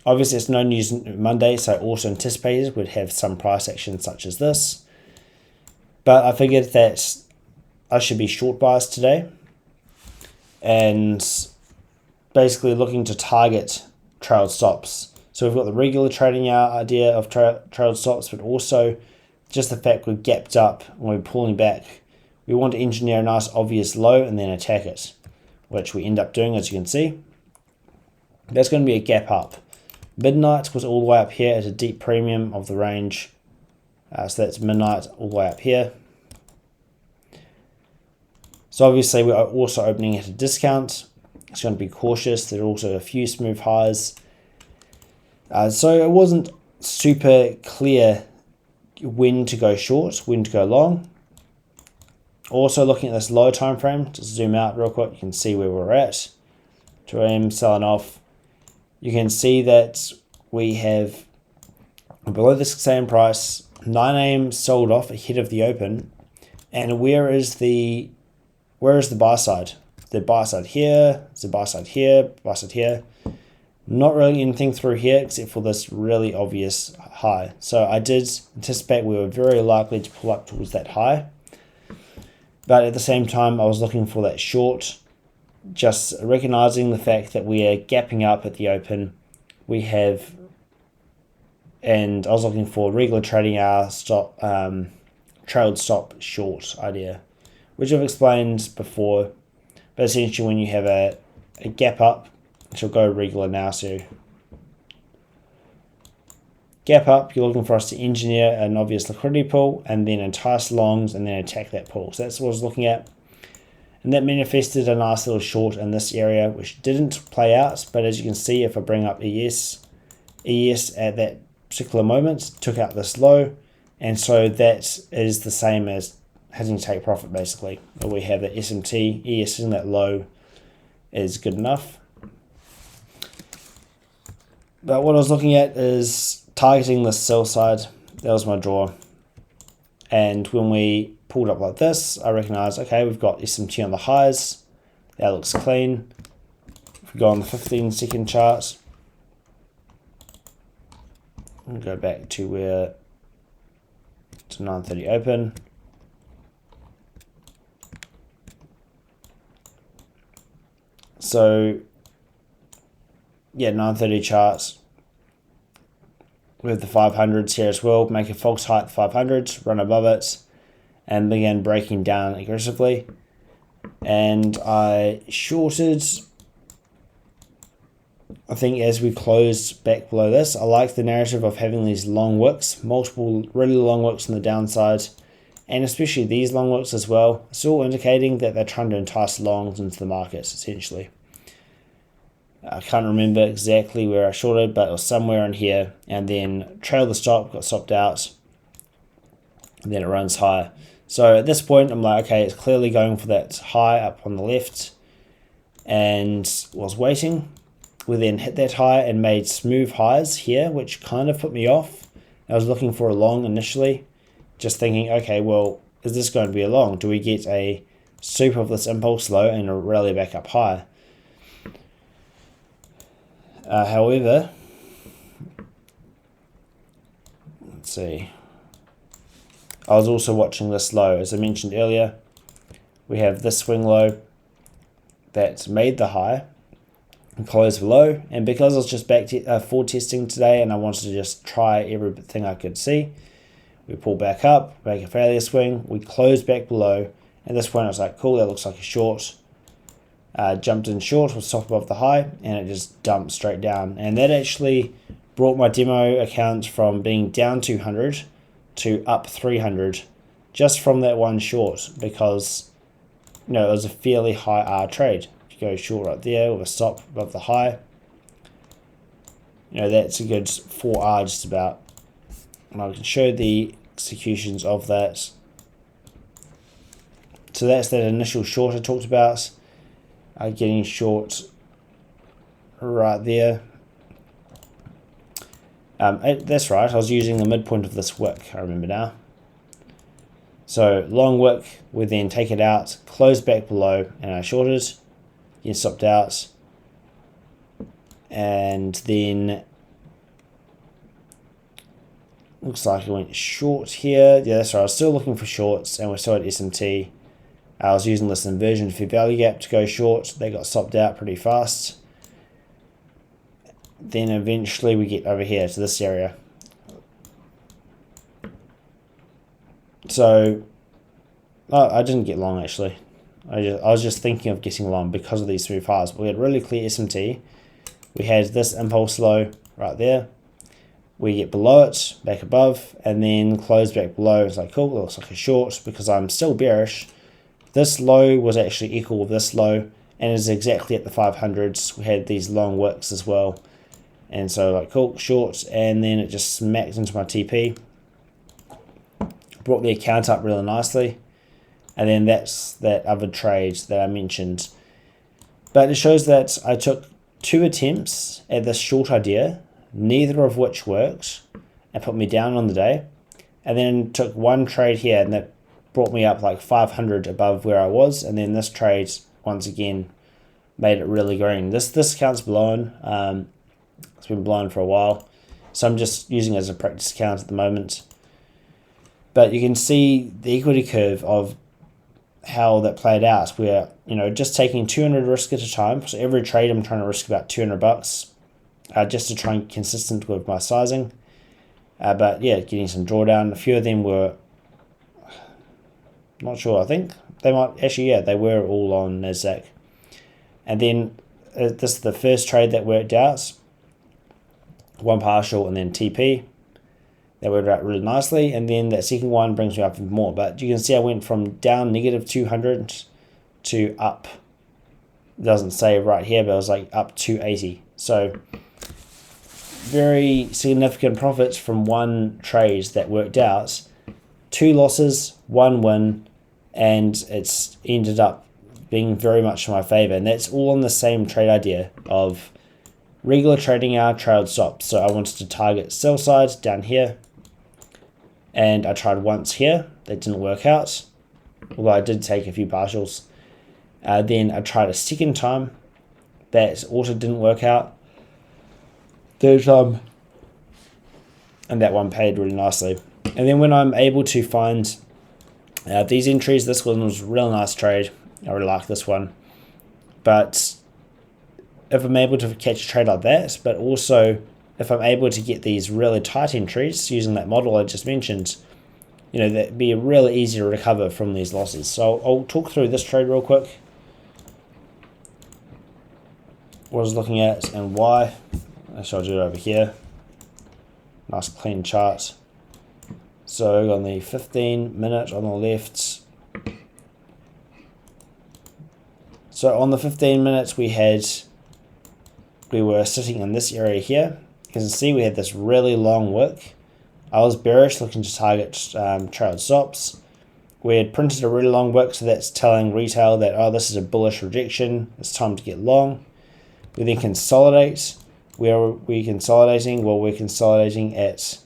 Obviously, it's no news Monday, so I also anticipated we'd have some price action such as this. But I figured that I should be short biased today, and basically looking to target trailed stops. So we've got the regular trading hour idea of trailed stops, but also just the fact we've gapped up and we're pulling back. We want to engineer a nice obvious low and then attack it, which we end up doing, as you can see. That's going to be a gap up. Midnight was all the way up here at a deep premium of the range. So that's midnight all the way up here. So obviously we are also opening at a discount. It's going to be cautious. There are also a few smooth highs. So it wasn't super clear when to go short, when to go long. Also looking at this low time frame, just zoom out real quick, you can see where we're at. 2 a.m. selling off. You can see that we have below the 6 a.m. price, 9 a.m. sold off ahead of the open. And where is the buy side? The buy side here, the buy side here, buy side here. Not really anything through here except for this really obvious high. So I did anticipate we were very likely to pull up towards that high. But at the same time, I was looking for that short, just recognizing the fact that we are gapping up at the open. We have, and I was looking for regular trading hour stop, trailed stop short idea, which I've explained before. But essentially when you have a gap up, which will go regular now, so gap up, you're looking for us to engineer an obvious liquidity pool and then entice longs and then attack that pool. So that's what I was looking at. And that manifested a nice little short in this area, which didn't play out. But as you can see, if I bring up ES at that particular moment took out this low. And so that is the same as hitting take profit, basically. We have the SMT, ES in that low is good enough. But what I was looking at is targeting the sell side. That was my draw. And when we pulled up like this, I recognized, okay, we've got SMT on the highs. That looks clean. If we go on the 15-second chart, we'll go back to 9:30 open. So yeah, 9:30 charts with the 500s here as well. Make a false high at the 500s, run above it, and began breaking down aggressively. And I shorted, I think as we closed back below this. I like the narrative of having these long wicks, multiple really long wicks on the downside, and especially these long wicks as well. It's all indicating that they're trying to entice longs into the markets, essentially. I can't remember exactly where I shorted, but it was somewhere in here, and then trailed the stop, got stopped out, and then it runs higher. So at this point, I'm like, okay, it's clearly going for that high up on the left, and was waiting. We then hit that high and made smooth highs here, which kind of put me off. I was looking for a long initially, just thinking, okay, well, is this going to be a long? Do we get a sweep of this impulse low and a rally back up high? However, let's see. I was also watching this low. As I mentioned earlier, we have this swing low that made the high and closed below. And because I was just back forward testing today and I wanted to just try everything I could see, we pull back up, make a failure swing. We closed back below. At this point, I was like, cool, that looks like a short. Jumped in short, was top above the high, and it just dumped straight down. And that actually brought my demo account from being down 200 to up 300 just from that one short, because it was a fairly high R trade. If you go short right there with a stop above the high, that's a good 4R just about. And I can show the executions of that. So that's that initial short I talked about. Getting short right there. That's right, I was using the midpoint of this wick, I remember now. So long wick, we then take it out, close back below, and I shorted, then stopped out, and then looks like I went short here. Yeah, that's right, I was still looking for shorts, and we're still at SMT. I was using this inversion fair value gap to go short. They got stopped out pretty fast. Then eventually we get over here to this area. So I didn't get long actually. I was just thinking of getting long because of these smooth highs. But we had really clear SMT. We had this impulse low right there. We get below it, back above, and then close back below. It's like, cool, that looks like a short because I'm still bearish. This low was actually equal with this low and is exactly at the 500s. We had these long wicks as well. And so like cool, short, and then it just smacked into my TP. Brought the account up really nicely. And then that's that other trade that I mentioned. But it shows that I took 2 attempts at this short idea, neither of which worked, and put me down on the day. And then took 1 trade here, and that brought me up like 500 above where I was. And then this trade, once again, made it really green. This account's blown. It's been blown for a while. So I'm just using it as a practice account at the moment. But you can see the equity curve of how that played out, where, you know, just taking 200 risk at a time. So every trade I'm trying to risk about $200, just to try and be consistent with my sizing. But yeah, getting some drawdown. A few of them were, not sure, I think they might, actually, yeah, they were all on NASDAQ. And then this is the first trade that worked out. 1 partial and then TP. That worked out really nicely. And then that second one brings me up even more. But you can see I went from down negative 200 to up. It doesn't say right here, but it was like up 280. So very significant profits from 1 trade that worked out. 2 losses, 1 win, and it's ended up being very much in my favor. And that's all on the same trade idea of regular trading hour trailed stops. So I wanted to target sell side down here. And I tried once here, that didn't work out, although I did take a few partials. Then I tried a second time, that also didn't work out. Third time, and that one paid really nicely. And then when I'm able to find these entries, this one was a real nice trade. I really like this one. But if I'm able to catch a trade like that, but also if I'm able to get these really tight entries using that model I just mentioned, you know, that'd be really easy to recover from these losses. So I'll talk through this trade real quick. What I was looking at and why. Actually, I'll do it over here. Nice clean chart. So on the 15-minute on the left. So on the 15 minutes we were sitting in this area here. You can see we had this really long wick. I was bearish, looking to target trailed stops. We had printed a really long wick, so that's telling retail that, oh, this is a bullish rejection, it's time to get long. We then consolidate. Where are we consolidating? Well, we're consolidating at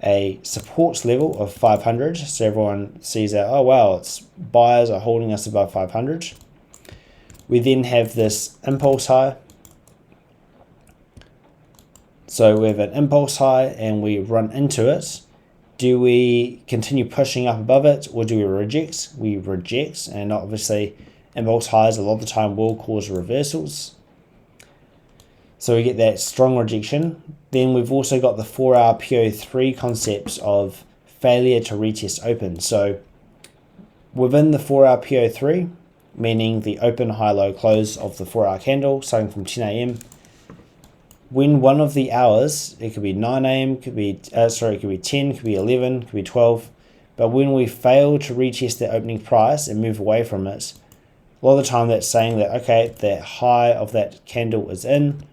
a support level of 500. So everyone sees that, oh wow, it's buyers are holding us above 500. We then have this impulse high. So we have an impulse high and we run into it. Do we continue pushing up above it or do we reject? We reject, and obviously impulse highs a lot of the time will cause reversals. So we get that strong rejection. Then we've also got the 4-hour PO3 concepts of failure to retest open. So within the 4-hour PO3, meaning the open, high, low, close of the 4-hour candle starting from 10 a.m., when one of the hours, it could be 9 a.m., it could be 10, it could be 11, it could be 12, but when we fail to retest the opening price and move away from it, a lot of the time that's saying that, okay, the high of that candle is in,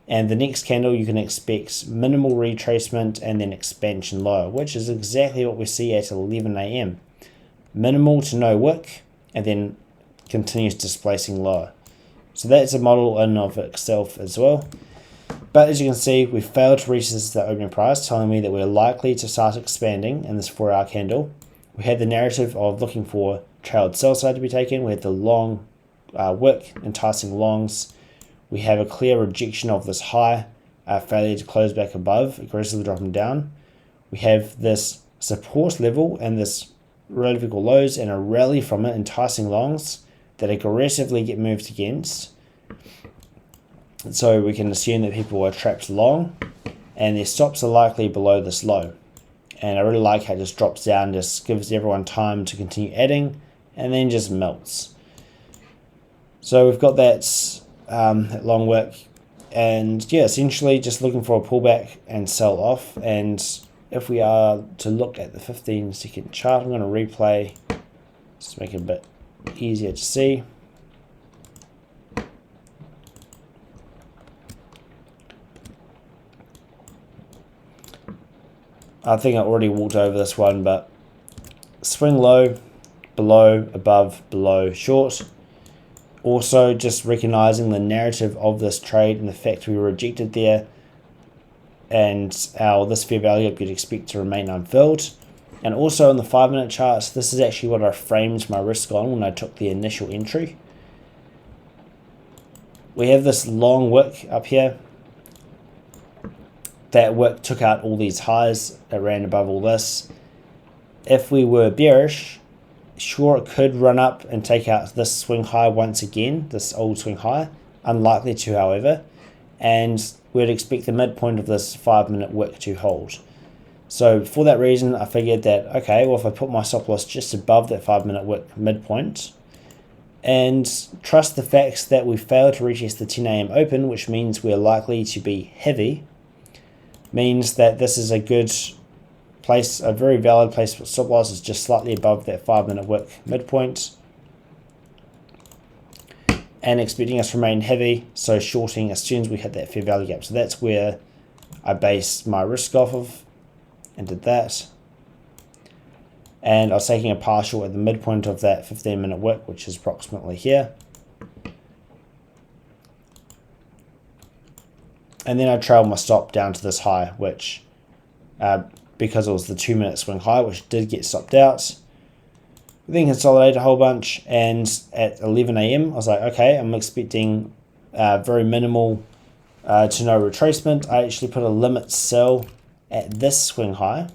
and the next candle you can expect minimal retracement and then expansion lower, which is exactly what we see at 11 a.m. Minimal to no wick, and then continues displacing lower. So that's a model in of itself as well. But as you can see, we failed to retest the opening price, telling me that we're likely to start expanding in this 4-hour candle. We had the narrative of looking for trailed sell side to be taken. We had the long wick, enticing longs. We have a clear rejection of this high, failure to close back above, aggressively dropping down. We have this support level and this relative equal lows and a rally from it, enticing longs that aggressively get moved against. So we can assume that people are trapped long and their stops are likely below this low. And I really like how it just drops down, just gives everyone time to continue adding and then just melts. So we've got that long wick, and yeah, essentially just looking for a pullback and sell off. And if we are to look at the 15-second chart, I'm going to replay just to make it a bit easier to see. I think I already walked over this one, but swing low, below, above, below, short. Also, just recognizing the narrative of this trade and the fact we were rejected there, and this fair value gap you'd expect to remain unfilled. And also on the 5-minute charts, this is actually what I framed my risk on when I took the initial entry. We have this long wick up here. That wick took out all these highs that ran above all this. If we were bearish, sure, it could run up and take out this swing high once again, this old swing high. Unlikely to, however. And we'd expect the midpoint of this 5-minute wick to hold. So for that reason, I figured that, okay, well, if I put my stop loss just above that 5-minute wick midpoint and trust the facts that we failed to retest the 10 a.m. open, which means we're likely to be heavy, means that this is a good place, a very valid place for stop loss is just slightly above that 5-minute wick midpoint. And expecting us to remain heavy, so shorting as soon as we hit that fair value gap. So that's where I based my risk off of and did that. And I was taking a partial at the midpoint of that 15-minute wick, which is approximately here. And then I trailed my stop down to this high, which, because it was the 2-minute swing high, which did get stopped out. We then consolidated a whole bunch, and at 11 a.m. I was like, okay, I'm expecting very minimal to no retracement. I actually put a limit sell at this swing high,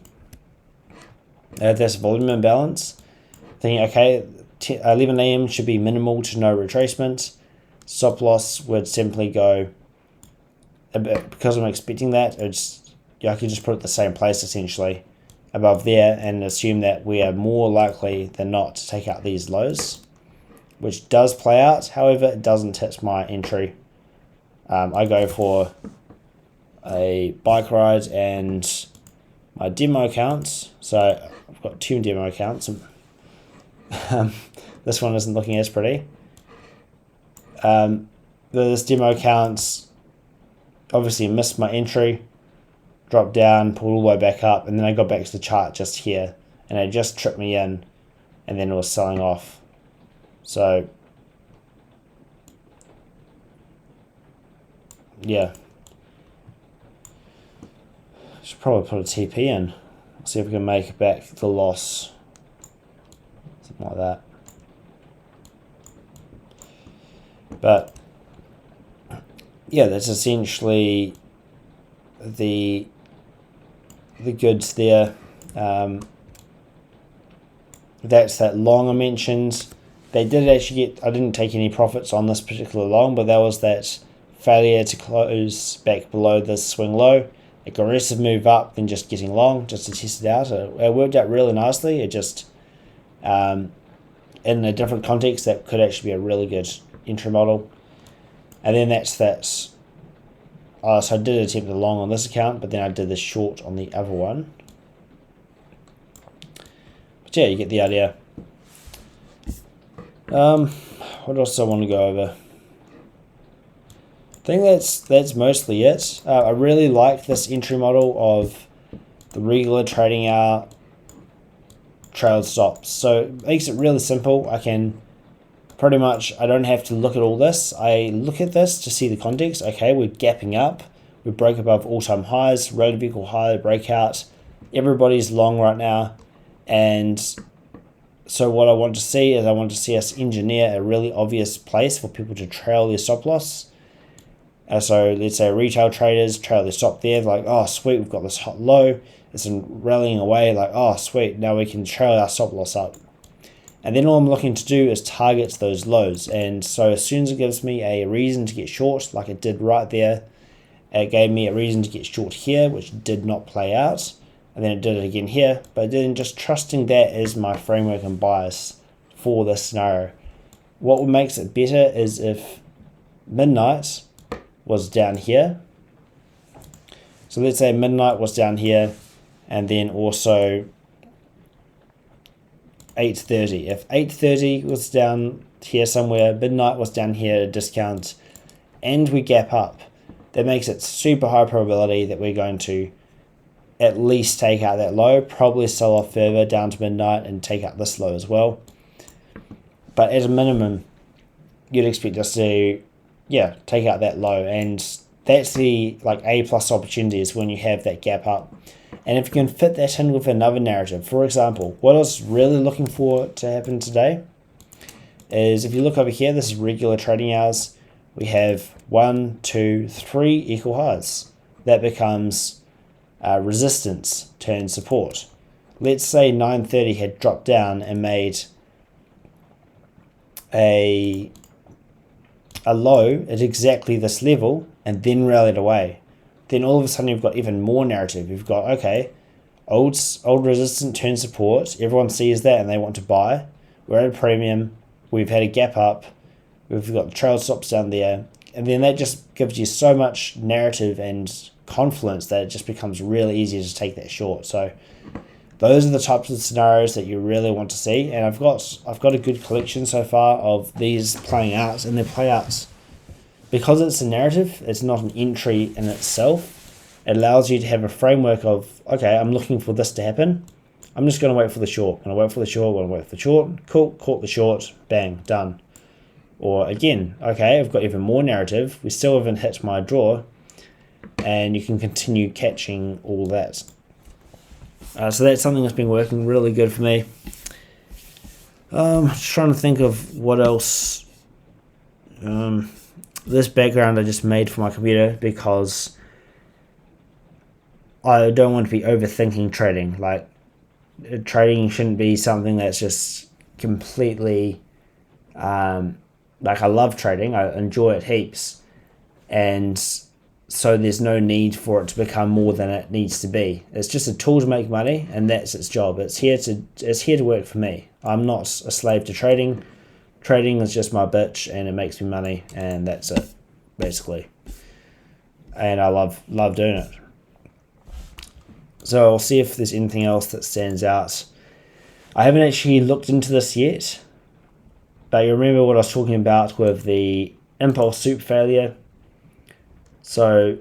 at this volume imbalance, thinking, okay, 11 a.m. should be minimal to no retracement. Stop loss would simply go, because I'm expecting that, I could just put it the same place essentially above there and assume that we are more likely than not to take out these lows, which does play out. However, it doesn't hit my entry. I go for a bike ride and my demo accounts. So I've got 2 demo accounts. This one isn't looking as pretty. This demo accounts obviously missed my entry, dropped down, pulled all the way back up, and then I got back to the chart just here, and it just tripped me in, and then it was selling off. So yeah, should probably put a TP in, see if we can make back the loss, something like that. But yeah, that's essentially the goods there. That's that long I mentioned. They did actually get, I didn't take any profits on this particular long, but that was that failure to close back below this swing low. Aggressive move up, then just getting long just to test it out. It worked out really nicely. It just, in a different context, that could actually be a really good entry model. And then that's that. So I did attempt the long on this account, but then I did the short on the other one. But yeah, you get the idea. What else do I want to go over? I think that's mostly it. I really like this entry model of the regular trading hour trailed stops. So it makes it really simple. I can pretty much, I don't have to look at all this. I look at this to see the context. Okay, we're gapping up. We broke above all-time highs, relative equal high breakout. Everybody's long right now. And so what I want to see is I want to see us engineer a really obvious place for people to trail their stop loss. So let's say retail traders trail their stop there, like, oh sweet, we've got this hot low, it's rallying away, like, oh sweet, now we can trail our stop loss up. And then all I'm looking to do is target those lows. And so as soon as it gives me a reason to get short, like it did right there, it gave me a reason to get short here, which did not play out. And then it did it again here, but then just trusting that as my framework and bias for this scenario. What makes it better is if midnight was down here. So let's say midnight was down here, and then also 8:30. If 8:30 was down here somewhere, midnight was down here at a discount, and we gap up, that makes it super high probability that we're going to at least take out that low, probably sell off further down to midnight and take out this low as well. But at a minimum, you'd expect us to, take out that low, and that's the A plus opportunities when you have that gap up. And if you can fit that in with another narrative, for example, what I was really looking for to happen today is if you look over here, this is regular trading hours. We have 1, 2, 3 equal highs. That becomes resistance turns support. Let's say 930 had dropped down and made a low at exactly this level and then rallied away. Then all of a sudden you've got even more narrative. You've got, okay, old resistance turns support. Everyone sees that and they want to buy. We're at a premium. We've had a gap up. We've got the trail stops down there. And then that just gives you so much narrative and confidence that it just becomes really easy to take that short. So those are the types of scenarios that you really want to see. And I've got a good collection so far of these playing out, and they play out because it's a narrative. It's not an entry in itself. It allows you to have a framework of, okay, I'm looking for this to happen. I'm just going to wait for the short. I'm going to wait for the short. I'm going to wait for the short. Cool. Caught the short. Bang. Done. Or again, okay, I've got even more narrative. We still haven't hit my draw. And you can continue catching all that. So that's something that's been working really good for me. Just trying to think of what else. This background I just made for my computer because I don't want to be overthinking trading. Like, trading shouldn't be something that's just completely I love trading. I enjoy it heaps, and so there's no need for it to become more than it needs to be. It's just a tool to make money, and that's its job. It's here to work for me. I'm not a slave to trading. Trading is just my bitch, and it makes me money, and that's it, basically. And I love doing it. So I'll see if there's anything else that stands out. I haven't actually looked into this yet, but you remember what I was talking about with the impulse soup failure. So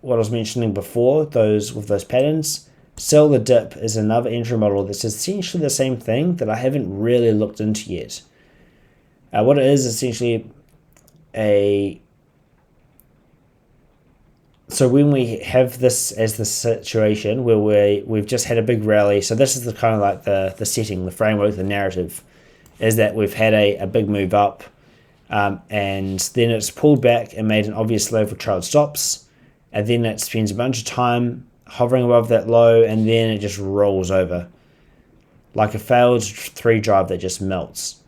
what I was mentioning before, those patterns, sell the dip is another entry model that's essentially the same thing that I haven't really looked into yet. What it is essentially so when we have this as the situation where we've just had a big rally, so this is the kind of like the setting, the framework, the narrative, is that we've had a big move up, and then it's pulled back and made an obvious low for trailed stops, and then it spends a bunch of time hovering above that low, and then it just rolls over like a failed 3 drive that just melts.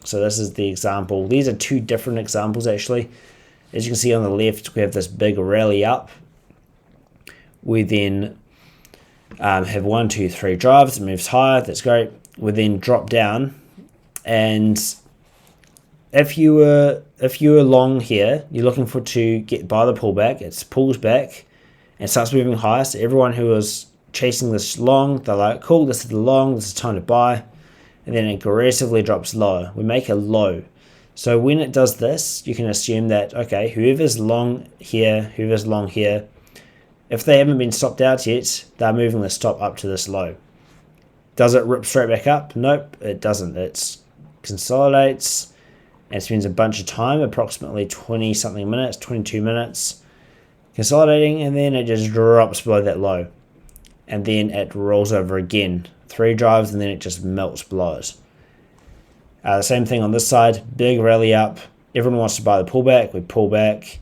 So this is the example. These are 2 different examples actually. As you can see on the left, we have this big rally up. We then have 1, 2, 3 drives. It moves higher. That's great. We then drop down, and if you were long here, you're looking to get by the pullback. It pulls back and starts moving higher. So everyone who was chasing this long, they're like, cool, this is the long. This is time to buy. And then it aggressively drops lower. We make a low. So when it does this, you can assume that, okay, whoever's long here, if they haven't been stopped out yet, they're moving the stop up to this low. Does it rip straight back up? Nope, it doesn't. It consolidates and spends a bunch of time, approximately 20 something minutes, 22 minutes, consolidating, and then it just drops below that low. And then it rolls over again. 3 drives, and then it just melts below it. The same thing on this side, big rally up. Everyone wants to buy the pullback. We pull back.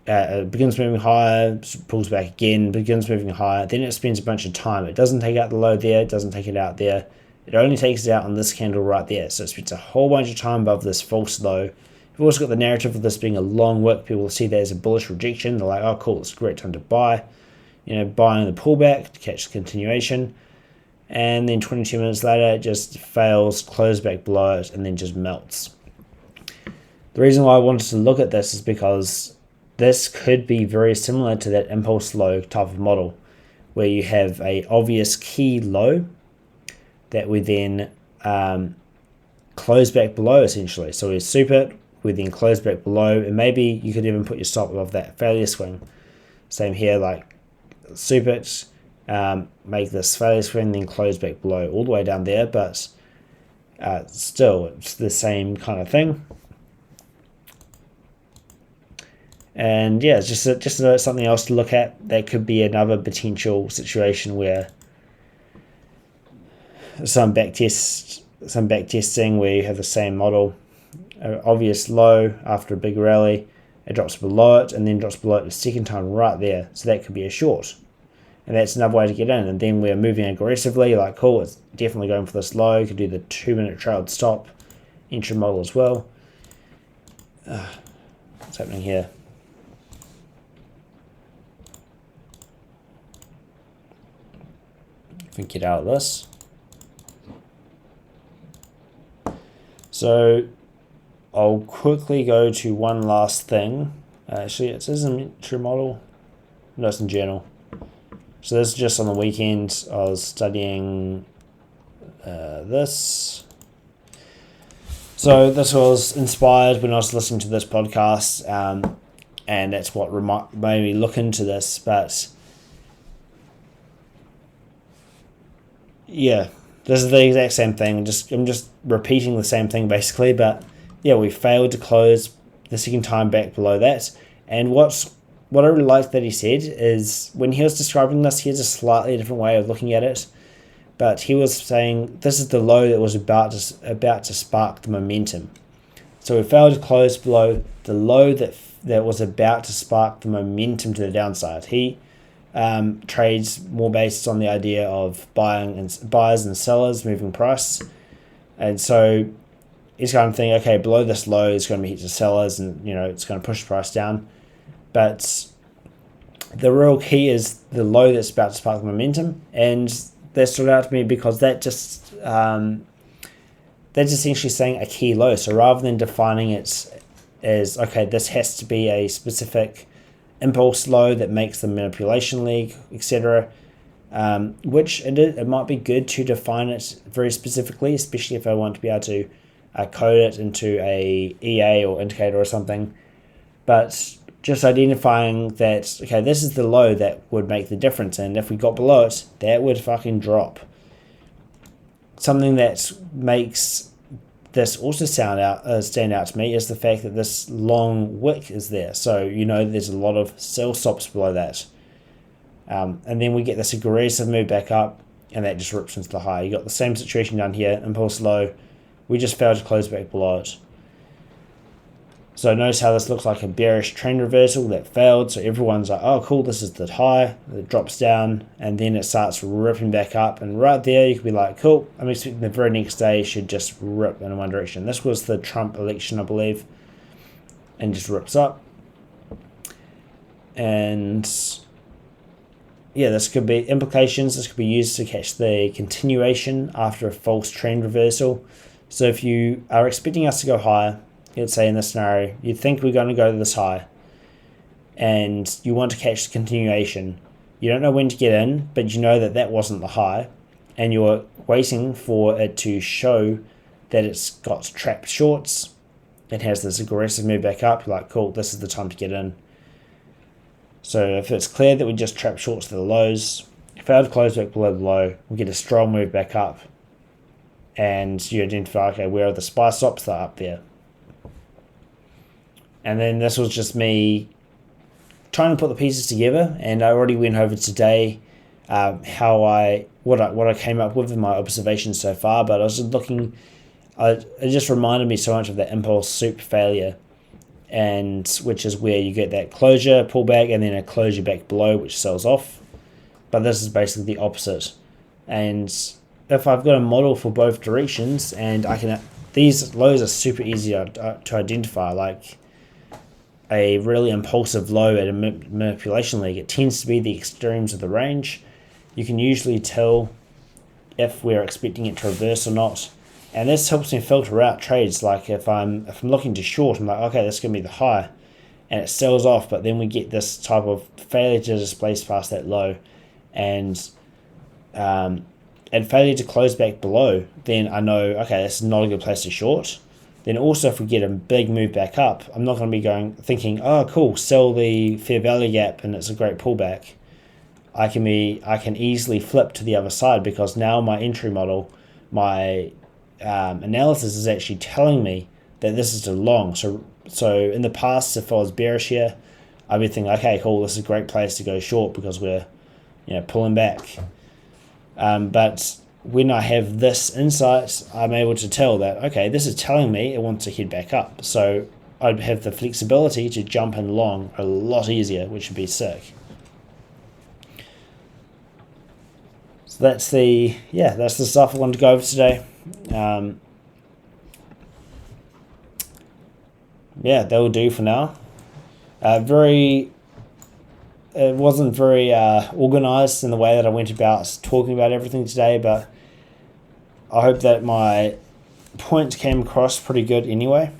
It begins moving higher, pulls back again, begins moving higher. Then it spends a bunch of time. It doesn't take out the low there, it doesn't take it out there. It only takes it out on this candle right there. So it spends a whole bunch of time above this false low. You've also got the narrative of this being a long wick. People see that as a bullish rejection. They're like, oh cool, it's a great time to buy. Buying the pullback to catch the continuation. And then 22 minutes later, it just fails, closes back below it, and then just melts. The reason why I wanted to look at this is because this could be very similar to that impulse low type of model, where you have a obvious key low that we then close back below, essentially. So we soup it, we then close back below, and maybe you could even put your stop above that failure swing. Same here, like soup it, make this failure screen, then close back below all the way down there, but still it's the same kind of thing. And yeah, it's just something else to look at. That could be another potential situation where some backtesting where you have the same model, obvious low after a big rally, it drops below it and then drops below it the second time right there. So that could be a short. And that's another way to get in. And then we're moving aggressively, like cool, it's definitely going for this low. You could do the 2-minute trailed stop entry model as well. What's happening here? If we get out of this. So I'll quickly go to one last thing. Actually, it says an entry model. No, it's in journal. So this is just on the weekend. I was studying this. So this was inspired when I was listening to this podcast, and that's what made me look into this. But yeah, this is the exact same thing. I'm just repeating the same thing basically. But yeah, we failed to close the second time back below that. And what I really liked that he said is when he was describing this, he has a slightly different way of looking at it. But he was saying this is the low that was about to spark the momentum. So we failed to close below the low that was about to spark the momentum to the downside. He trades more based on the idea of buyers and sellers moving price, and so he's kind of thinking, okay, below this low is going to be hit to sellers, and it's going to push the price down. But the real key is the low that's about to spark the momentum, and that stood out to me because that's essentially saying a key low. So rather than defining it as, okay, this has to be a specific impulse low that makes the manipulation leg, etc., which it might be good to define it very specifically, especially if I want to be able to code it into a EA or indicator or something. But just identifying that, okay, this is the low that would make the difference, and if we got below it, that would fucking drop. Something that makes this also stand out to me is the fact that this long wick is there. So there's a lot of sell stops below that, and then we get this aggressive move back up, and that just rips into the high. You got the same situation down here, impulse low. We just failed to close back below it. So notice how this looks like a bearish trend reversal that failed. So everyone's like, oh cool, this is the high. It drops down and then it starts ripping back up. And right there you could be like, cool, I'm expecting the very next day should just rip in one direction. This was the Trump election, I believe. And just rips up. And yeah, this could be implications. This could be used to catch the continuation after a false trend reversal. So if you are expecting us to go higher, let's say in this scenario, you think we're going to go to this high and you want to catch the continuation. You don't know when to get in, but you know that wasn't the high, and you're waiting for it to show that it's got trapped shorts. It has this aggressive move back up. You're like, cool, this is the time to get in. So if it's clear that we just trapped shorts to the lows, fail to close back below the low, we get a strong move back up, and you identify, okay, where are the SPY stops that are up there? And then this was just me trying to put the pieces together, and I already went over today what I came up with in my observations so far. But I was just looking, it just reminded me so much of that impulse soup failure, and which is where you get that closure pullback and then a closure back below which sells off. But this is basically the opposite. And if I've got a model for both directions, and these lows are super easy to identify, like a really impulsive low at a manipulation leg, it tends to be the extremes of the range. You can usually tell if we're expecting it to reverse or not, and this helps me filter out trades. Like if I'm looking to short, I'm like, okay, this is going to be the high, and it sells off, but then we get this type of failure to displace past that low, and failure to close back below, then I know, okay, this is not a good place to short. Then also if we get a big move back up, I'm not going to be thinking, oh cool, sell the fair value gap and it's a great pullback. I can easily flip to the other side, because now my entry model, my analysis is actually telling me that this is too long. So in the past, if I was bearish here, I'd be thinking, okay, cool, this is a great place to go short because we're pulling back. But when I have this insight, I'm able to tell that, okay, this is telling me it wants to head back up. So I'd have the flexibility to jump in long a lot easier, which would be sick. So that's the stuff I wanted to go over today. That will do for now. It wasn't very organized in the way that I went about talking about everything today, but I hope that my points came across pretty good anyway.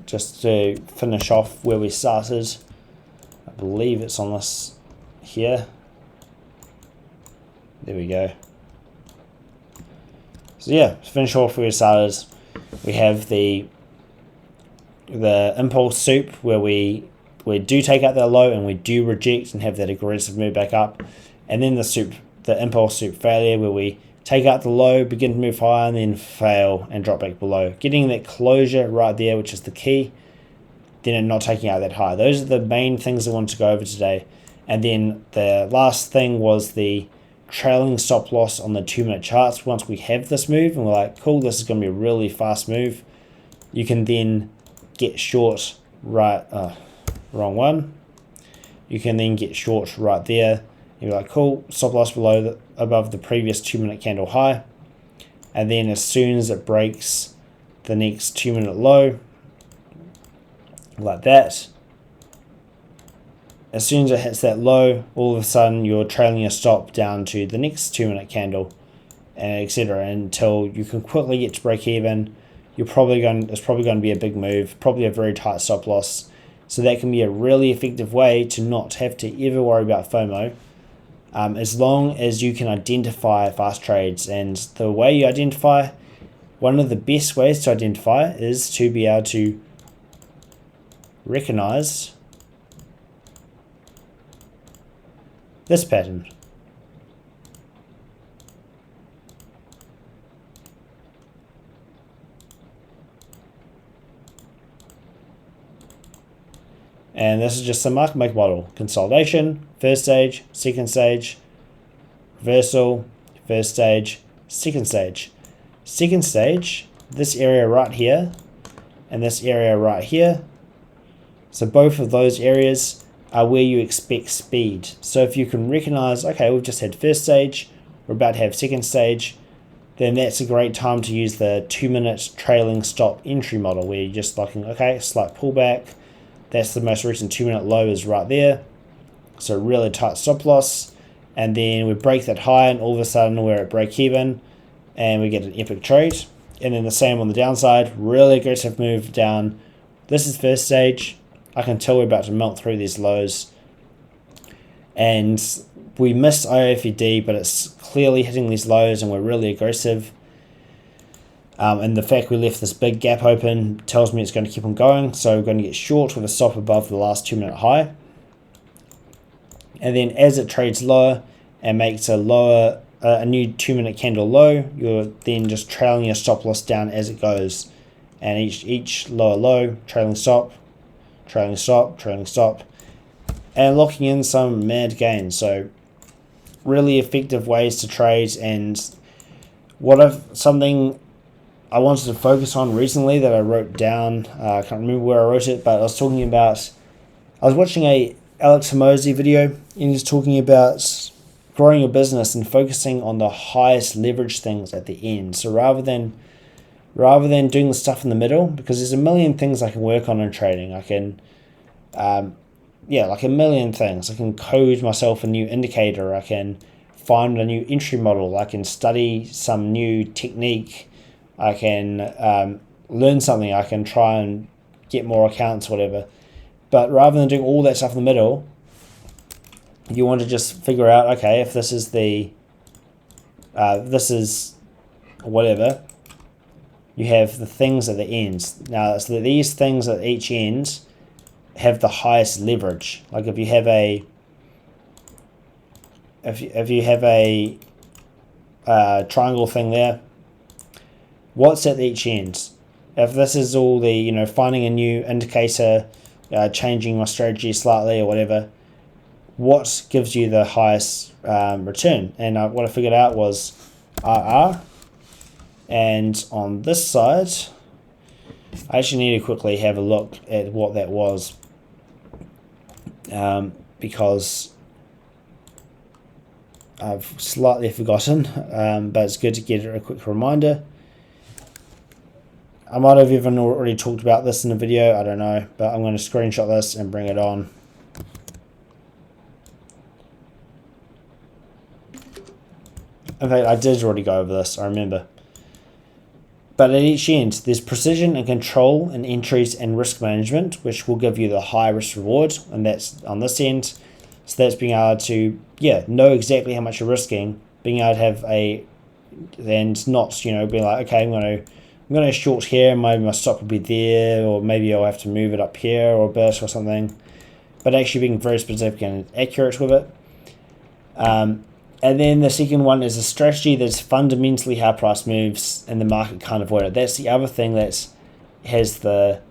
Just to finish off where we started, I believe it's on this here. There we go. So yeah, finish off where we started. We have the impulse soup where we do take out that low and we do reject and have that aggressive move back up, and then the impulse soup failure where we take out the low, begin to move higher, and then fail and drop back below. Getting that closure right there, which is the key, then not taking out that high. Those are the main things I want to go over today. And then the last thing was the trailing stop loss on the 2-minute charts. Once we have this move and we're like, cool, this is going to be a really fast move, you can then get short wrong one. You can then get short right there. You're like, cool, stop loss above the previous 2-minute candle high. And then as soon as it breaks the next 2-minute low, like that, as soon as it hits that low, all of a sudden you're trailing your stop down to the next 2-minute candle, and etc. until you can quickly get to break even. It's probably going to be a big move, probably a very tight stop loss. So that can be a really effective way to not have to ever worry about FOMO, as long as you can identify fast trades. And the way you identify, one of the best ways to identify is to be able to recognize this pattern. And this is just the market maker model. Consolidation, first stage, second stage, reversal, first stage, second stage. Second stage, this area right here, and this area right here. So both of those areas are where you expect speed. So if you can recognize, okay, we've just had first stage, we're about to have second stage, then that's a great time to use the 2-minute trailing stop entry model, where you're just looking, okay, slight pullback. That's the most recent 2-minute low is right there. So really tight stop loss. And then we break that high, and all of a sudden we're at break even and we get an epic trade. And then the same on the downside, really aggressive move down. This is first stage. I can tell we're about to melt through these lows. And we missed IOFED, but it's clearly hitting these lows and we're really aggressive. And the fact we left this big gap open tells me it's going to keep on going. So we're going to get short with a stop above the last 2-minute high. And then as it trades lower and makes a new 2-minute candle low, you're then just trailing your stop loss down as it goes. And each lower low, trailing stop, trailing stop, trailing stop, and locking in some mad gains. So really effective ways to trade. And something I wanted to focus on recently that I wrote down, I can't remember where I wrote it, but I was watching a Alex Hormozi video, and he's talking about growing your business and focusing on the highest leverage things at the end. So rather than doing the stuff in the middle, because there's a million things I can work on in trading. I can, like a million things. I can code myself a new indicator. I can find a new entry model. I can study some new technique. I can learn something. I can try and get more accounts, whatever. But rather than doing all that stuff in the middle, you want to just figure out, okay, if this is whatever, you have the things at the ends. Now, so these things at each end have the highest leverage. Like if you have if you have a triangle thing there, what's at each end? If this is all the, finding a new indicator, changing my strategy slightly or whatever, what gives you the highest return? And what I figured out was RR. And on this side, I actually need to quickly have a look at what that was, because I've slightly forgotten, but it's good to get a quick reminder. I might have even already talked about this in the video, I don't know, but I'm going to screenshot this and bring it on. In fact, I did already go over this, I remember. But at each end, there's precision and control and entries and risk management, which will give you the high risk reward, and that's on this end. So that's being able to, know exactly how much you're risking, being able to have and not, being like, okay, I'm going to short here, maybe my stop will be there, or maybe I'll have to move it up here or a bit or something. But actually being very specific and accurate with it. And then the second one is a strategy that's fundamentally how price moves and the market can't avoid it. That's the other thing that has the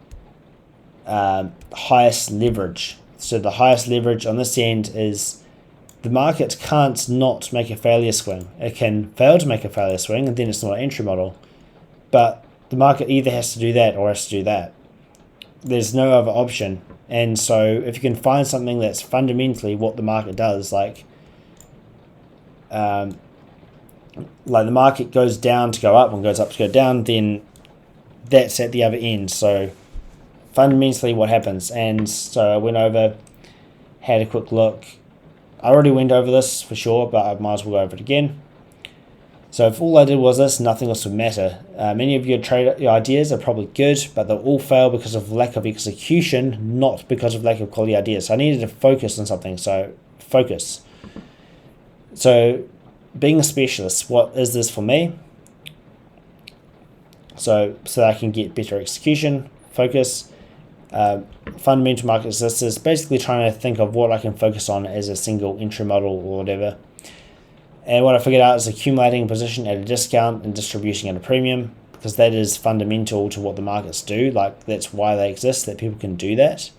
highest leverage. So the highest leverage on this end is the market can't not make a failure swing. It can fail to make a failure swing, and then it's not an entry model. But the market either has to do that or has to do that. There's no other option. And so if you can find something that's fundamentally what the market does, like the market goes down to go up and goes up to go down, then that's at the other end. So fundamentally what happens. And so I went over, had a quick look. I already went over this for sure, but I might as well go over it again. So if all I did was this, nothing else would matter. Many of your ideas are probably good, but they'll all fail because of lack of execution, not because of lack of quality ideas. So I needed to focus on something, so focus. So being a specialist, what is this for me? So I can get better execution, focus, fundamental market analysis, basically trying to think of what I can focus on as a single entry model or whatever. And what I figured out is accumulating a position at a discount and distributing at a premium, because that is fundamental to what the markets do. Like, that's why they exist, that people can do that.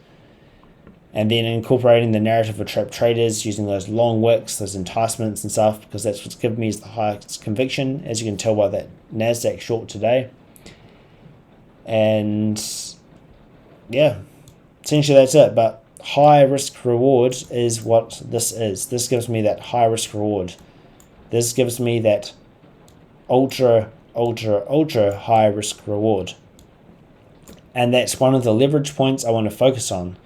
And then incorporating the narrative of trap traders, using those long wicks, those enticements and stuff, because that's what's given me is the highest conviction, as you can tell by that NASDAQ short today. And yeah, essentially that's it. But high risk reward is what this is. This gives me that high risk reward. This gives me that ultra high risk reward. And that's one of the leverage points I want to focus on.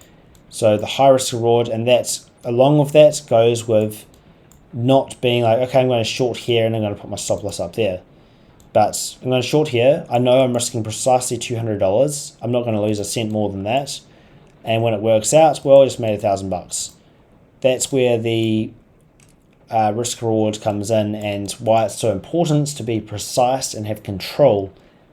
So the high risk reward, and that's along with that goes with not being like, okay, I'm going to short here and I'm going to put my stop loss up there. But I'm going to short here. I know I'm risking precisely $200. I'm not going to lose a cent more than that. And when it works out, well, I just made $1,000. That's where the risk reward comes in, and why it's so important to be precise and have control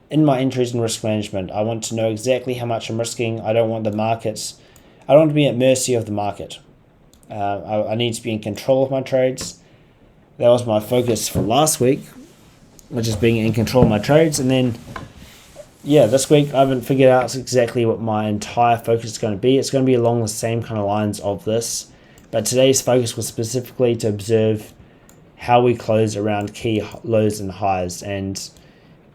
in my entries and risk management. I want to know exactly how much I'm risking. I don't want the markets. I don't want to be at mercy of the market. I need to be in control of my trades. That was my focus for last week, which is being in control of my trades. And then, this week I haven't figured out exactly what my entire focus is going to be. It's going to be along the same kind of lines of this. But today's focus was specifically to observe how we close around key lows and highs. And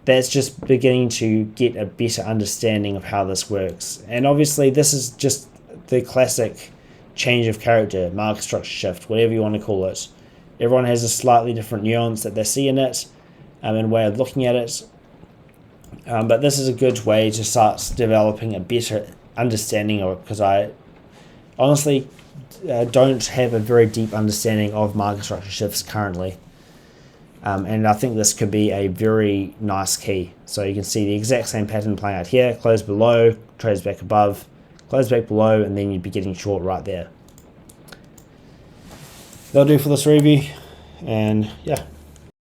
that's just beginning to get a better understanding of how this works. And obviously this is just the classic change of character, market structure shift, whatever you want to call it. Everyone has a slightly different nuance that they see in it and way of looking at it. But this is a good way to start developing a better understanding of it, because I honestly don't have a very deep understanding of market structure shifts currently. And I think this could be a very nice key. So you can see the exact same pattern playing out here, close below, trades back above, close back below, and then you'd be getting short right there. That'll do for this review, and yeah.